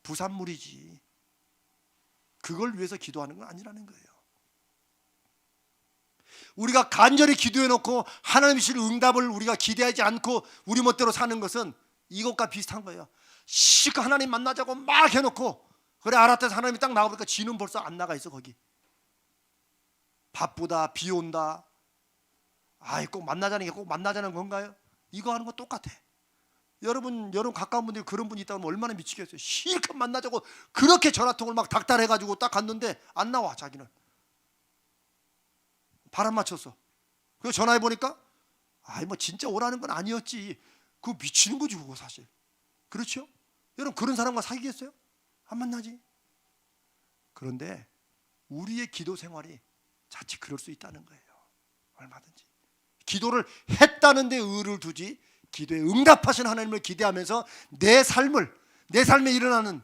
부산물이지 그걸 위해서 기도하는 건 아니라는 거예요. 우리가 간절히 기도해놓고 하나님이 주실 응답을 우리가 기대하지 않고 우리 멋대로 사는 것은 이것과 비슷한 거예요. 실컷 하나님 만나자고 막 해놓고 그래 알았다 해서 하나님이 딱 나가보니까 지는 벌써 안 나가 있어 거기. 바쁘다 비 온다 아이 꼭 만나자는 게 꼭 만나자는 건가요? 이거 하는 거 똑같아. 여러분 가까운 분들이 그런 분이 있다면 얼마나 미치겠어요. 실컷 만나자고 그렇게 전화통을 막 닥달해가지고 딱 갔는데 안 나와. 자기는 바람 맞췄어. 그래서 전화해보니까 아이 뭐 진짜 오라는 건 아니었지. 그거 미치는 거지 그거 사실. 그렇죠? 여러분 그런 사람과 사귀겠어요? 안 만나지. 그런데 우리의 기도 생활이 자칫 그럴 수 있다는 거예요. 얼마든지 기도를 했다는 데 의의를 두지 기도에 응답하신 하나님을 기대하면서 내 삶에 일어나는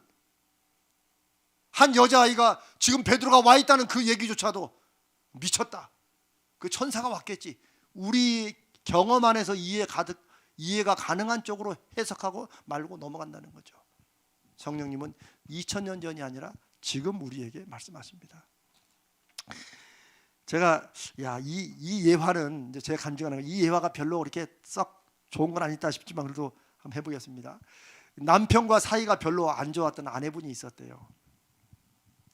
한 여자아이가 지금 베드로가 와 있다는 그 얘기조차도 미쳤다. 그 천사가 왔겠지. 우리 경험 안에서 이해가 가능한 쪽으로 해석하고 말고 넘어간다는 거죠. 성령님은 2000년 전이 아니라 지금 우리에게 말씀하십니다. 제가 이 예화는 이제 제가 간증하는 이 예화가 별로 그렇게 썩 좋은 건 아니다 싶지만 그래도 한번 해보겠습니다. 남편과 사이가 별로 안 좋았던 아내분이 있었대요.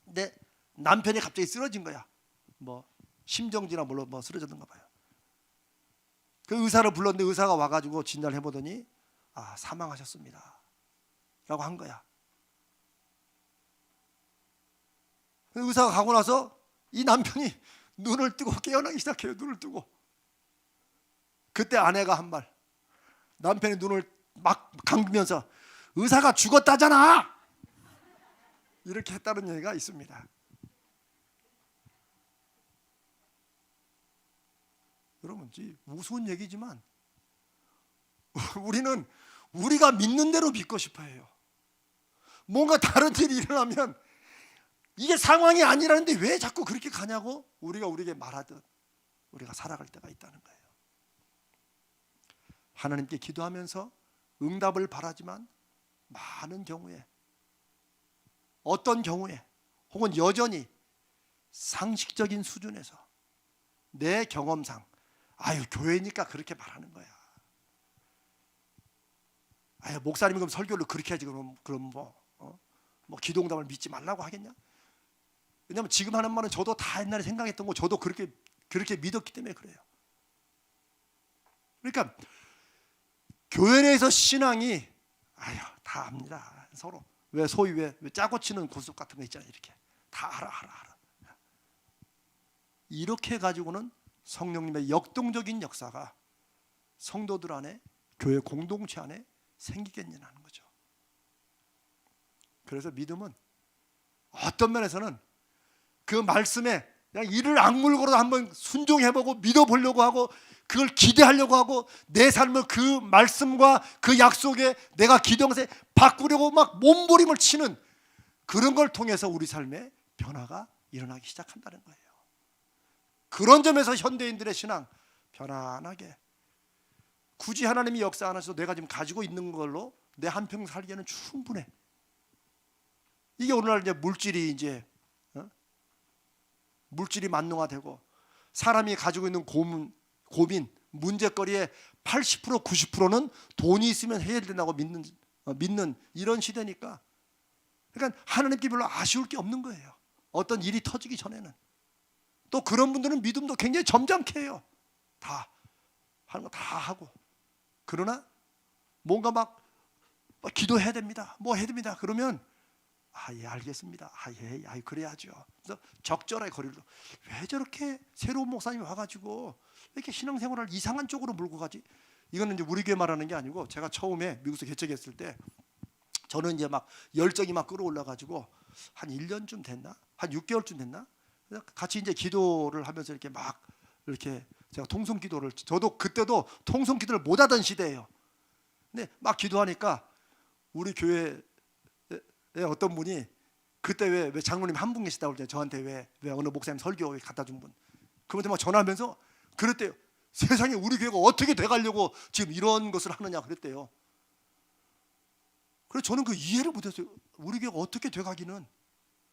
근데 남편이 갑자기 쓰러진 거야. 뭐 심정지나 뭘로 뭐 쓰러졌는가 봐요. 그 의사를 불렀는데 의사가 와가지고 진단을 해보더니 사망하셨습니다 라고 한 거야. 의사가 가고 나서 이 남편이 눈을 뜨고 깨어나기 시작해요. 눈을 뜨고. 그때 아내가 한 말. 남편이 눈을 막 감으면서 의사가 죽었다잖아 이렇게 했다는 얘기가 있습니다. 여러분 우스운 얘기지만 우리는 우리가 믿는 대로 믿고 싶어 해요. 뭔가 다른 일이 일어나면 이게 상황이 아니라는데 왜 자꾸 그렇게 가냐고 우리에게 말하듯 우리가 살아갈 때가 있다는 거예요. 하나님께 기도하면서 응답을 바라지만 많은 경우에 어떤 경우에 혹은 여전히 상식적인 수준에서 내 경험상 교회니까 그렇게 말하는 거야. 목사님이 그럼 설교를 그렇게 하지 그럼 뭐 기도응답을 믿지 말라고 하겠냐? 왜냐하면 지금 하는 말은 저도 다 옛날에 생각했던 거 저도 그렇게 믿었기 때문에 그래요. 그러니까 교회 내에서 신앙이 다 압니다. 서로 소위 왜 짜고 치는 고스톱 같은 거 있잖아요. 이렇게 다 알아. 이렇게 가지고는 성령님의 역동적인 역사가 성도들 안에 교회 공동체 안에 생기겠냐는 거죠. 그래서 믿음은 어떤 면에서는 그 말씀에 그냥 이를 악물고라도 한번 순종해보고 믿어보려고 하고 그걸 기대하려고 하고 내 삶을 그 말씀과 그 약속에 내가 기도하면서 바꾸려고 막 몸부림을 치는 그런 걸 통해서 우리 삶에 변화가 일어나기 시작한다는 거예요. 그런 점에서 현대인들의 신앙 편안하게 굳이 하나님이 역사 안 하셔도 내가 지금 가지고 있는 걸로 내 한평 살기에는 충분해. 이게 오늘날 이제 물질이 만능화되고 사람이 가지고 있는 고민, 문제거리의 80% 90%는 돈이 있으면 해결된다고 믿는 이런 시대니까 그러니까 하나님께 별로 아쉬울 게 없는 거예요. 어떤 일이 터지기 전에는. 또 그런 분들은 믿음도 굉장히 점잖게 해요. 다 하는 거 다 하고. 그러나 뭔가 막 기도해야 됩니다. 뭐 해야 됩니다. 그러면 예 알겠습니다. 예 그래야죠. 그래서 적절하게 거리를 왜 저렇게 새로운 목사님이 와가지고 이렇게 신앙생활을 이상한 쪽으로 몰고 가지? 이거는 이제 우리 교회 말하는 게 아니고 제가 처음에 미국에서 개척했을 때 저는 이제 막 열정이 막 끌어올라가지고 한 1년쯤 됐나? 한 6개월쯤 됐나? 같이 이제 기도를 하면서 이렇게 막 이렇게 제가 통성 기도를 저도 그때도 통성 기도를 못 하던 시대예요. 근데 막 기도하니까 우리 교회 어떤 분이 그때 왜 장로님 한 분 계시다고 그러잖아요. 저한테 왜 어느 목사님 설교 갖다 준 분. 그분한테 막 전화하면서 그랬대요. 세상에 우리 교회가 어떻게 돼가려고 지금 이런 것을 하느냐 그랬대요. 그래서 저는 그 이해를 못했어요. 우리 교회가 어떻게 돼가기는.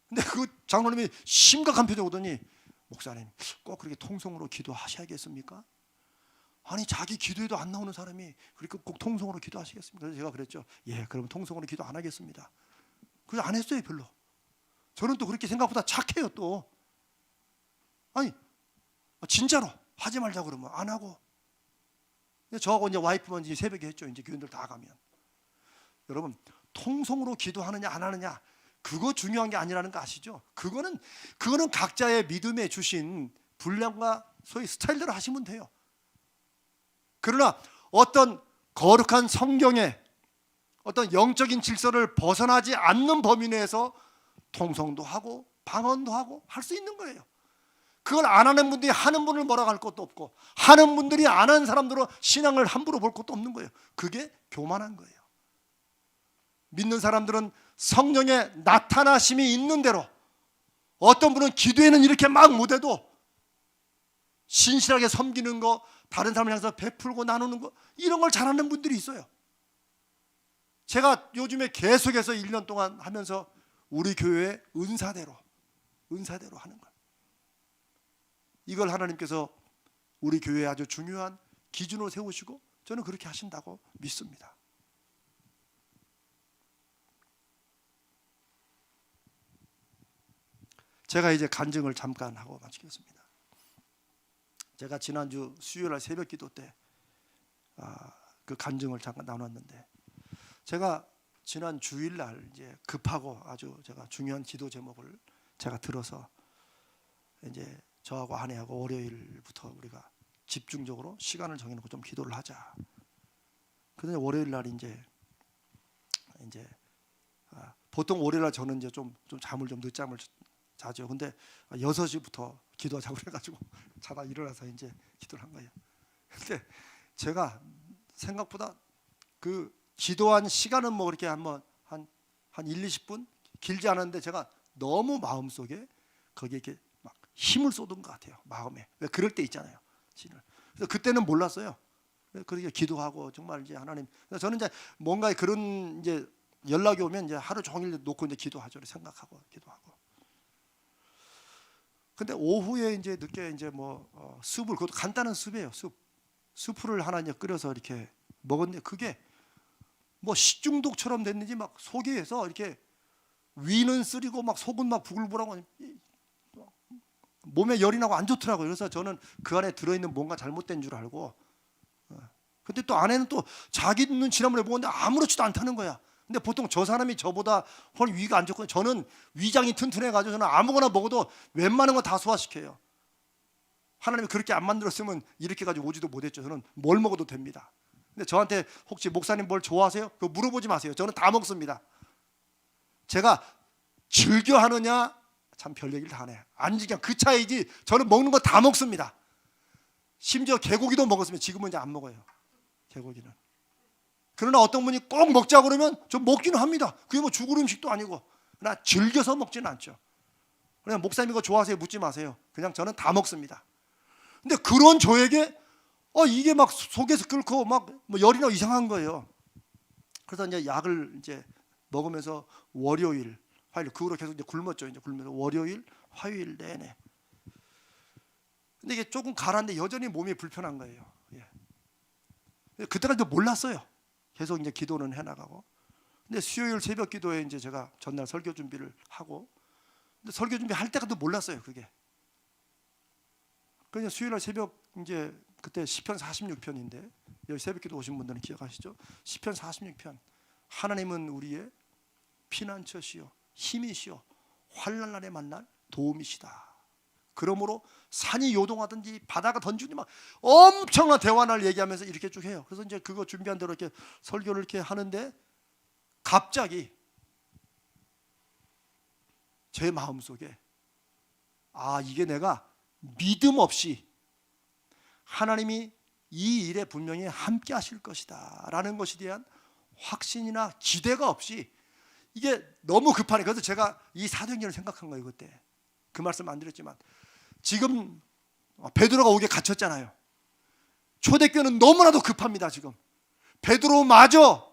근데 그 장로님이 심각한 표정 오더니 목사님 꼭 그렇게 통성으로 기도하셔야겠습니까? 아니 자기 기도에도 안 나오는 사람이 그렇게 꼭 통성으로 기도하시겠습니까? 그래서 제가 그랬죠. 예, 그럼 통성으로 기도 안 하겠습니다. 그래서 안 했어요 별로. 저는 또 그렇게 생각보다 착해요 또. 아니 진짜로 하지 말자 그러면 안 하고. 저하고 이제 와이프만 이제 새벽에 했죠. 이제 교인들 다 가면. 여러분 통성으로 기도하느냐 안 하느냐 그거 중요한 게 아니라는 거 아시죠? 그거는 각자의 믿음에 주신 분량과 소위 스타일대로 하시면 돼요. 그러나 어떤 거룩한 성경에 어떤 영적인 질서를 벗어나지 않는 범위 내에서 통성도 하고 방언도 하고 할 수 있는 거예요. 그걸 안 하는 분들이 하는 분을 뭐라고 할 것도 없고, 하는 분들이 안 하는 사람들은 신앙을 함부로 볼 것도 없는 거예요. 그게 교만한 거예요. 믿는 사람들은 성령의 나타나심이 있는 대로, 어떤 분은 기도에는 이렇게 막 못해도 신실하게 섬기는 거, 다른 사람을 향해서 베풀고 나누는 거, 이런 걸 잘하는 분들이 있어요. 제가 요즘에 계속해서 1년 동안 하면서 우리 교회의 은사대로 하는 거예요. 이걸 하나님께서 우리 교회에 아주 중요한 기준으로 세우시고 저는 그렇게 하신다고 믿습니다. 제가 이제 간증을 잠깐 하고 마치겠습니다. 제가 지난주 수요일 날 새벽 기도 때 그 간증을 잠깐 나눴는데, 제가 지난 주일 날 이제 급하고 아주 제가 중요한 기도 제목을 제가 들어서 이제 저하고 아내하고 월요일부터 우리가 집중적으로 시간을 정해놓고 좀 기도를 하자. 그런데 월요일 날 이제 보통 월요일 날 저는 이제 좀 잠을 좀 늦잠을 자죠. 근데 6시부터 기도하자고 그래가지고 자다 일어나서 이제 기도를 한 거예요. 근데 제가 생각보다 그 기도한 시간은 뭐 그렇게 한 1, 20분 길지 않았는데 제가 너무 마음속에 거기에 이렇게 막 힘을 쏟은 것 같아요. 마음에. 왜 그럴 때 있잖아요. 그래서 그때는 몰랐어요. 그렇게 기도하고 정말 이제 하나님. 저는 이제 뭔가 그런 이제 연락이 오면 이제 하루 종일 놓고 이제 기도하죠. 생각하고 기도하고. 근데 오후에 이제 늦게 이제 숲을, 그것도 간단한 숲이에요. 숲을 하나 이제 끓여서 이렇게 먹었는데 그게 뭐 식중독처럼 됐는지 막 속에서 이렇게 위는 쓰리고 막 속은 막 부글부글하고 몸에 열이 나고 안 좋더라고요. 그래서 저는 그 안에 들어있는 뭔가 잘못된 줄 알고, 근데 또 아내는 또 자기 눈 지난번에 먹었는데 아무렇지도 않다는 거야. 근데 보통 저 사람이 저보다 훨씬 위가 안 좋거든요. 저는 위장이 튼튼해가지고 저는 아무거나 먹어도 웬만한 거 다 소화시켜요. 하나님이 그렇게 안 만들었으면 이렇게까지 오지도 못했죠. 저는 뭘 먹어도 됩니다. 근데 저한테 혹시 목사님 뭘 좋아하세요? 그거 물어보지 마세요. 저는 다 먹습니다. 제가 즐겨 하느냐 참 별 얘기를 다 하네. 아니지, 그냥 그 차이지. 저는 먹는 거 다 먹습니다. 심지어 개고기도 먹었으면 지금은 이제 안 먹어요. 개고기는. 그러나 어떤 분이 꼭 먹자고 그러면 좀 먹기는 합니다. 그게 뭐 죽을 음식도 아니고. 그러나 즐겨서 먹지는 않죠. 그냥 목사님 이거 좋아하세요? 묻지 마세요. 그냥 저는 다 먹습니다. 근데 그런 저에게 이게 막 속에서 끓고 막 열이 나고 이상한 거예요. 그래서 이제 약을 이제 먹으면서 월요일, 화요일 그 후로 계속 이제 굶었죠. 이제 굶면서 월요일, 화요일 내내. 근데 이게 조금 가라앉는데 여전히 몸이 불편한 거예요. 예. 그때까지도 몰랐어요. 계속 이제 기도는 해나가고. 근데 수요일 새벽 기도에 이제 제가 전날 설교 준비를 하고, 근데 설교 준비할 때까지도 몰랐어요. 그게. 그냥 수요일 날 새벽 이제 그때 시편 46편인데 여기 새벽기도 오신 분들은 기억하시죠? 시편 46편. 하나님은 우리의 피난처시요 힘이시요 환난 날에 만날 도움이시다. 그러므로 산이 요동하든지 바다가 던지든지 막 엄청난 대화를 얘기하면서 이렇게 쭉 해요. 그래서 이제 그거 준비한 대로 이렇게 설교를 이렇게 하는데 갑자기 제 마음속에 이게 내가 믿음 없이 하나님이 이 일에 분명히 함께 하실 것이다 라는 것에 대한 확신이나 기대가 없이 이게 너무 급하네. 그래서 제가 이 사도행전을 생각한 거예요. 그때 그 말씀 안 드렸지만 지금 베드로가 옥에 갇혔잖아요. 초대교회는 너무나도 급합니다. 지금 베드로마저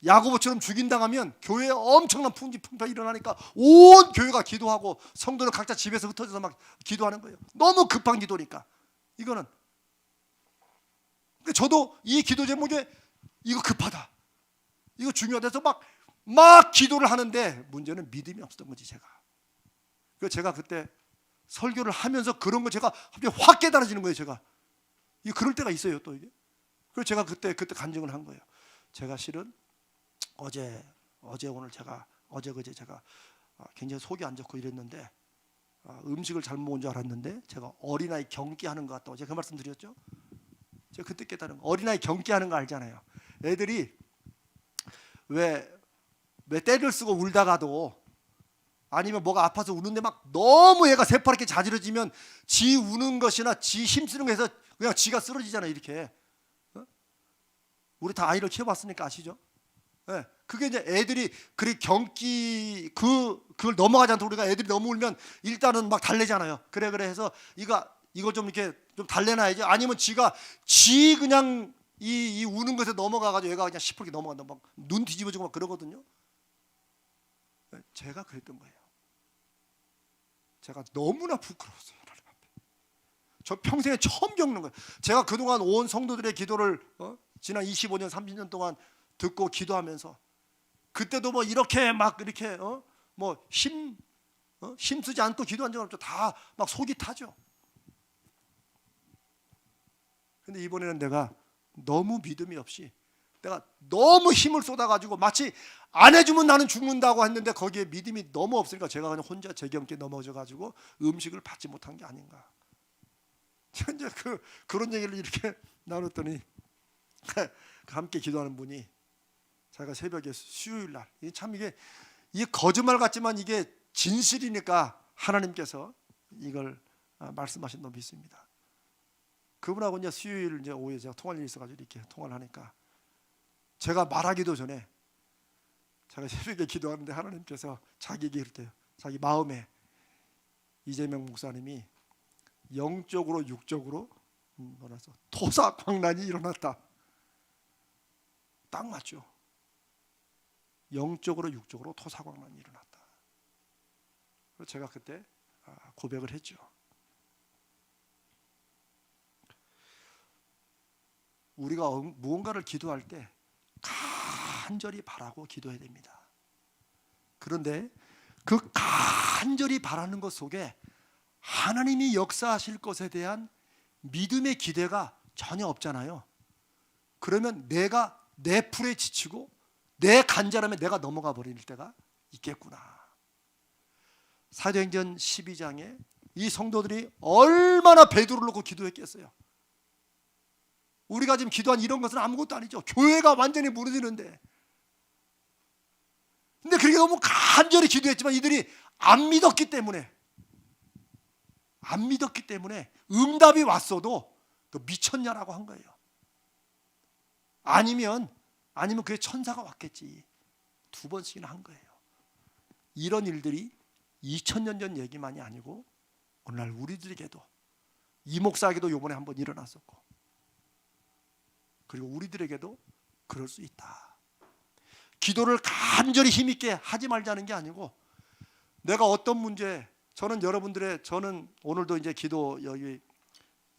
야고보처럼 죽인당하면 교회에 엄청난 풍파가 일어나니까 온 교회가 기도하고 성도는 각자 집에서 흩어져서 막 기도하는 거예요. 너무 급한 기도니까. 이거는 저도 이 기도 제목에 이거 급하다, 이거 중요하다 해서 막 기도를 하는데 문제는 믿음이 없었던 거지. 제가 그때 설교를 하면서 그런 거 제가 갑자기 확 깨달아지는 거예요. 제가 이게 그럴 때가 있어요. 또 이게. 그래서 제가 그때 간증을 한 거예요. 제가 실은 어제 오늘 제가 어제 제가 굉장히 속이 안 좋고 이랬는데 음식을 잘못 먹은 줄 알았는데 제가 어린아이 경기하는 것 같다고 제가 그 말씀 드렸죠. 제가 그때 깨달은 거. 어린아이 경기하는 거 알잖아요. 애들이 왜 떼를 쓰고 울다가도 아니면 뭐가 아파서 우는데 막 너무 얘가 새파랗게 자지러지면 지 우는 것이나 지 힘쓰는 거에서 그냥 지가 쓰러지잖아요. 이렇게. 우리 다 아이를 키워봤으니까 아시죠? 네. 그게 이제 애들이 그리 그걸 넘어가지 않도록 우리가 애들이 너무 울면 일단은 막 달래잖아요. 그래 해서 이거 좀 이렇게 좀 달래놔야지. 아니면 지 그냥 이 우는 것에 넘어가가지고 얘가 그냥 시퍼렇게 넘어간다. 막 눈 뒤집어지고 막 그러거든요. 네. 제가 그랬던 거예요. 제가 너무나 부끄러웠어요. 하나님 앞에. 저 평생에 처음 겪는 거예요. 제가 그동안 온 성도들의 기도를 지난 25년, 30년 동안 듣고 기도하면서 그때도 뭐 이렇게 뭐 힘쓰지 않고 기도한 적은 없죠. 다 막 속이 타죠. 근데 이번에는 내가 너무 믿음이 없이 내가 너무 힘을 쏟아가지고 마치 안 해주면 나는 죽는다고 했는데 거기에 믿음이 너무 없으니까 제가 그냥 혼자 제겸게 넘어져가지고 음식을 받지 못한 게 아닌가. 이제 그런 얘기를 이렇게 나눴더니 함께 기도하는 분이 자기가 새벽에 수요일 날 이게 거짓말 같지만 이게 진실이니까 하나님께서 이걸 말씀하신 놈 믿습니다. 그분하고 이제 수요일 이제 오후에 제가 통할 일이 있어가지고 이렇게 통화를 하니까 제가 말하기도 전에 제가 새벽에 기도하는데 하나님께서 자기에게 이럴 자기 마음에 이재명 목사님이 영적으로 육적으로 뭐라서 토사광란이 일어났다. 딱 맞죠. 영적으로 육적으로 토사광란이 일어났다. 그래서 제가 그때 고백을 했죠. 우리가 무언가를 기도할 때 간절히 바라고 기도해야 됩니다. 그런데 그 간절히 바라는 것 속에 하나님이 역사하실 것에 대한 믿음의 기대가 전혀 없잖아요. 그러면 내가 내 풀에 지치고 내 간절함에 내가 넘어가 버릴 때가 있겠구나. 사도행전 12장에 이 성도들이 얼마나 베드로를 놓고 기도했겠어요. 우리가 지금 기도한 이런 것은 아무것도 아니죠. 교회가 완전히 무너지는데. 근데 그렇게 너무 간절히 기도했지만 이들이 안 믿었기 때문에 응답이 왔어도 너 미쳤냐라고 한 거예요. 아니면 그게 천사가 왔겠지. 2번씩이나 한 거예요. 이런 일들이 2000년 전 얘기만이 아니고 오늘날 우리들에게도 이 목사에게도 이번에 한번 일어났었고 그리고 우리들에게도 그럴 수 있다. 기도를 간절히 힘있게 하지 말자는 게 아니고 내가 어떤 문제 저는 오늘도 이제 기도 여기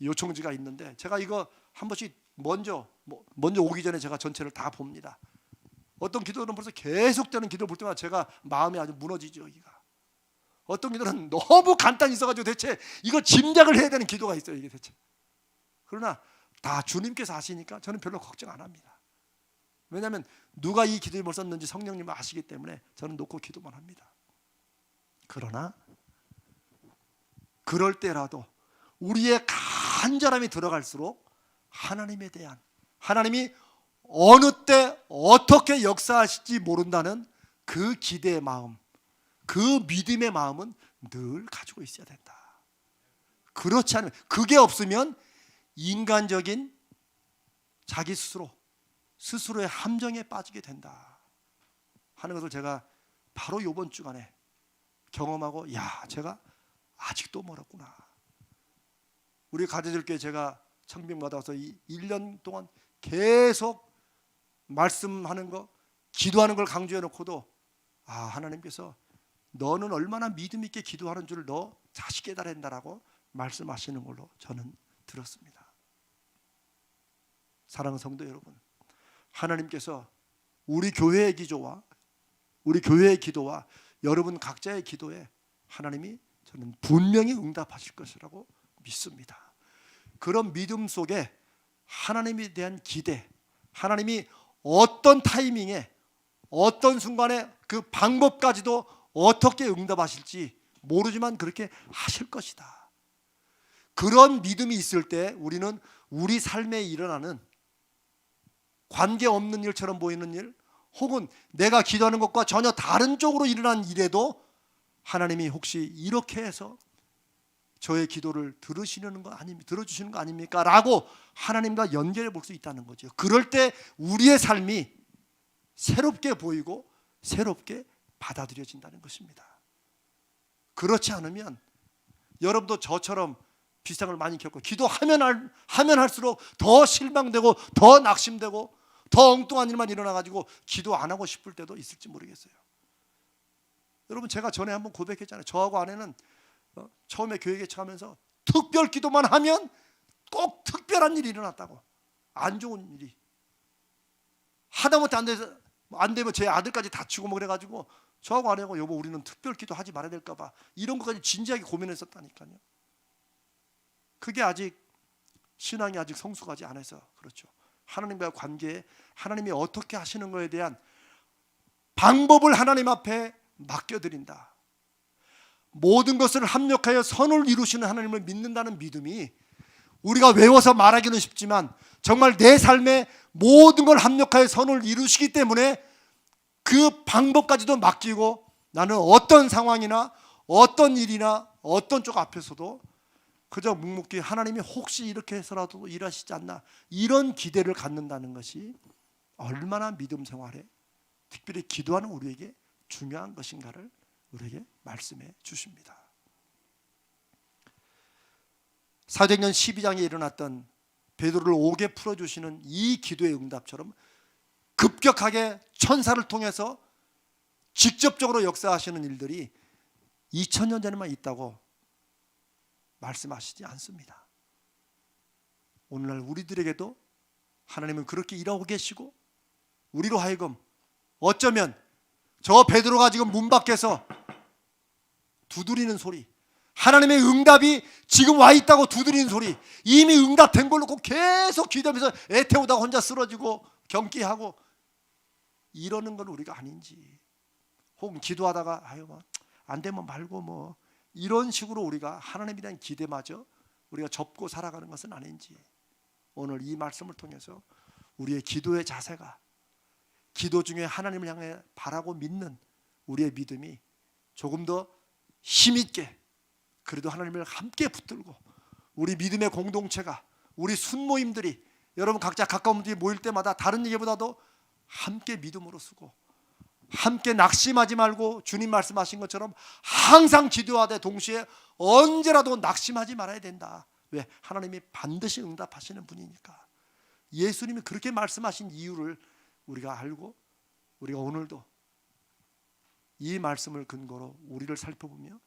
요청지가 있는데 제가 이거 한 번씩 먼저 오기 전에 제가 전체를 다 봅니다. 어떤 기도는 벌써 계속되는 기도를 볼 때마다 제가 마음이 아주 무너지죠. 여기가. 어떤 기도는 너무 간단히 있어가지고 대체 이거 짐작을 해야 되는 기도가 있어요. 이게 대체. 그러나 다 주님께서 아시니까 저는 별로 걱정 안 합니다. 왜냐하면 누가 이 기도에 뭘 썼는지 성령님은 아시기 때문에 저는 놓고 기도만 합니다. 그러나 그럴 때라도 우리의 간절함이 들어갈수록 하나님에 대한 하나님이 어느 때 어떻게 역사하실지 모른다는 그 기대의 마음, 그 믿음의 마음은 늘 가지고 있어야 된다. 그렇지 않으면 그게 없으면 인간적인 자기 스스로의 함정에 빠지게 된다 하는 것을 제가 바로 이번 주간에 경험하고 제가 아직도 멀었구나. 우리 가족들께 제가 청빙받아서 1년 동안 계속 말씀하는 거 기도하는 걸 강조해 놓고도 하나님께서 너는 얼마나 믿음 있게 기도하는 줄 너 자식 깨달아야 된다라고 말씀하시는 걸로 저는 들었습니다. 사랑하는 성도 여러분, 하나님께서 우리 교회의 기도와 여러분 각자의 기도에 하나님이 저는 분명히 응답하실 것이라고 믿습니다. 그런 믿음 속에 하나님에 대한 기대, 하나님이 어떤 타이밍에 어떤 순간에 그 방법까지도 어떻게 응답하실지 모르지만 그렇게 하실 것이다. 그런 믿음이 있을 때 우리는 우리 삶에 일어나는 관계없는 일처럼 보이는 일, 혹은 내가 기도하는 것과 전혀 다른 쪽으로 일어난 일에도 하나님이 혹시 이렇게 해서 저의 기도를 들어주시는 거 아닙니까? 라고 하나님과 연결해 볼 수 있다는 거죠. 그럴 때 우리의 삶이 새롭게 보이고 새롭게 받아들여진다는 것입니다. 그렇지 않으면 여러분도 저처럼 비슷한 걸 많이 겪고 기도하면 할수록 더 실망되고 더 낙심되고 더 엉뚱한 일만 일어나가지고 기도 안 하고 싶을 때도 있을지 모르겠어요. 여러분, 제가 전에 한번 고백했잖아요. 저하고 아내는 처음에 교회 개척하면서 특별 기도만 하면 꼭 특별한 일이 일어났다고. 안 좋은 일이 하다못해 안 되면 제 아들까지 다치고 뭐 그래가지고 저하고 아내하고 여보 우리는 특별 기도 하지 말아야 될까 봐 이런 것까지 진지하게 고민했었다니까요. 그게 아직 신앙이 아직 성숙하지 않아서 그렇죠. 하나님과의 관계에 하나님이 어떻게 하시는 것에 대한 방법을 하나님 앞에 맡겨드린다. 모든 것을 합력하여 선을 이루시는 하나님을 믿는다는 믿음이 우리가 외워서 말하기는 쉽지만 정말 내 삶에 모든 걸 합력하여 선을 이루시기 때문에 그 방법까지도 맡기고 나는 어떤 상황이나 어떤 일이나 어떤 쪽 앞에서도 그저 묵묵히 하나님이 혹시 이렇게 해서라도 일하시지 않나 이런 기대를 갖는다는 것이 얼마나 믿음 생활에 특별히 기도하는 우리에게 중요한 것인가를 우리에게 말씀해 주십니다. 사도행전 12장에 일어났던 베드로를 옥에 풀어주시는 이 기도의 응답처럼 급격하게 천사를 통해서 직접적으로 역사하시는 일들이 2000년 전에만 있다고 말씀하시지 않습니다. 오늘날 우리들에게도 하나님은 그렇게 일하고 계시고 우리로 하여금 어쩌면 저 베드로가 지금 문 밖에서 두드리는 소리, 하나님의 응답이 지금 와 있다고 두드리는 소리, 이미 응답된 걸로 계속 기도하면서 애태우다가 혼자 쓰러지고 경기하고 이러는 건 우리가 아닌지, 혹은 기도하다가 아유 뭐 안 되면 말고 뭐 이런 식으로 우리가 하나님에 대한 기대마저 우리가 접고 살아가는 것은 아닌지, 오늘 이 말씀을 통해서 우리의 기도의 자세가 기도 중에 하나님을 향해 바라고 믿는 우리의 믿음이 조금 더 힘있게 그래도 하나님을 함께 붙들고 우리 믿음의 공동체가 우리 순모임들이 여러분 각자 가까운 분들이 모일 때마다 다른 얘기보다도 함께 믿음으로 쓰고 함께 낙심하지 말고 주님 말씀하신 것처럼 항상 기도하되 동시에 언제라도 낙심하지 말아야 된다. 왜? 하나님이 반드시 응답하시는 분이니까. 예수님이 그렇게 말씀하신 이유를 우리가 알고 우리가 오늘도 이 말씀을 근거로 우리를 살펴보며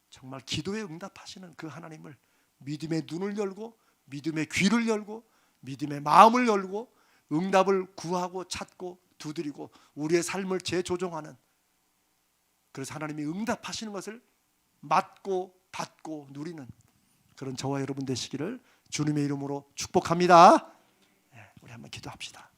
정말 기도에 응답하시는 그 하나님을 믿음의 눈을 열고 믿음의 귀를 열고 믿음의 마음을 열고 응답을 구하고 찾고 두드리고 우리의 삶을 재조정하는, 그래서 하나님이 응답하시는 것을 맡고 받고 누리는 그런 저와 여러분 되시기를 주님의 이름으로 축복합니다. 우리 한번 기도합시다.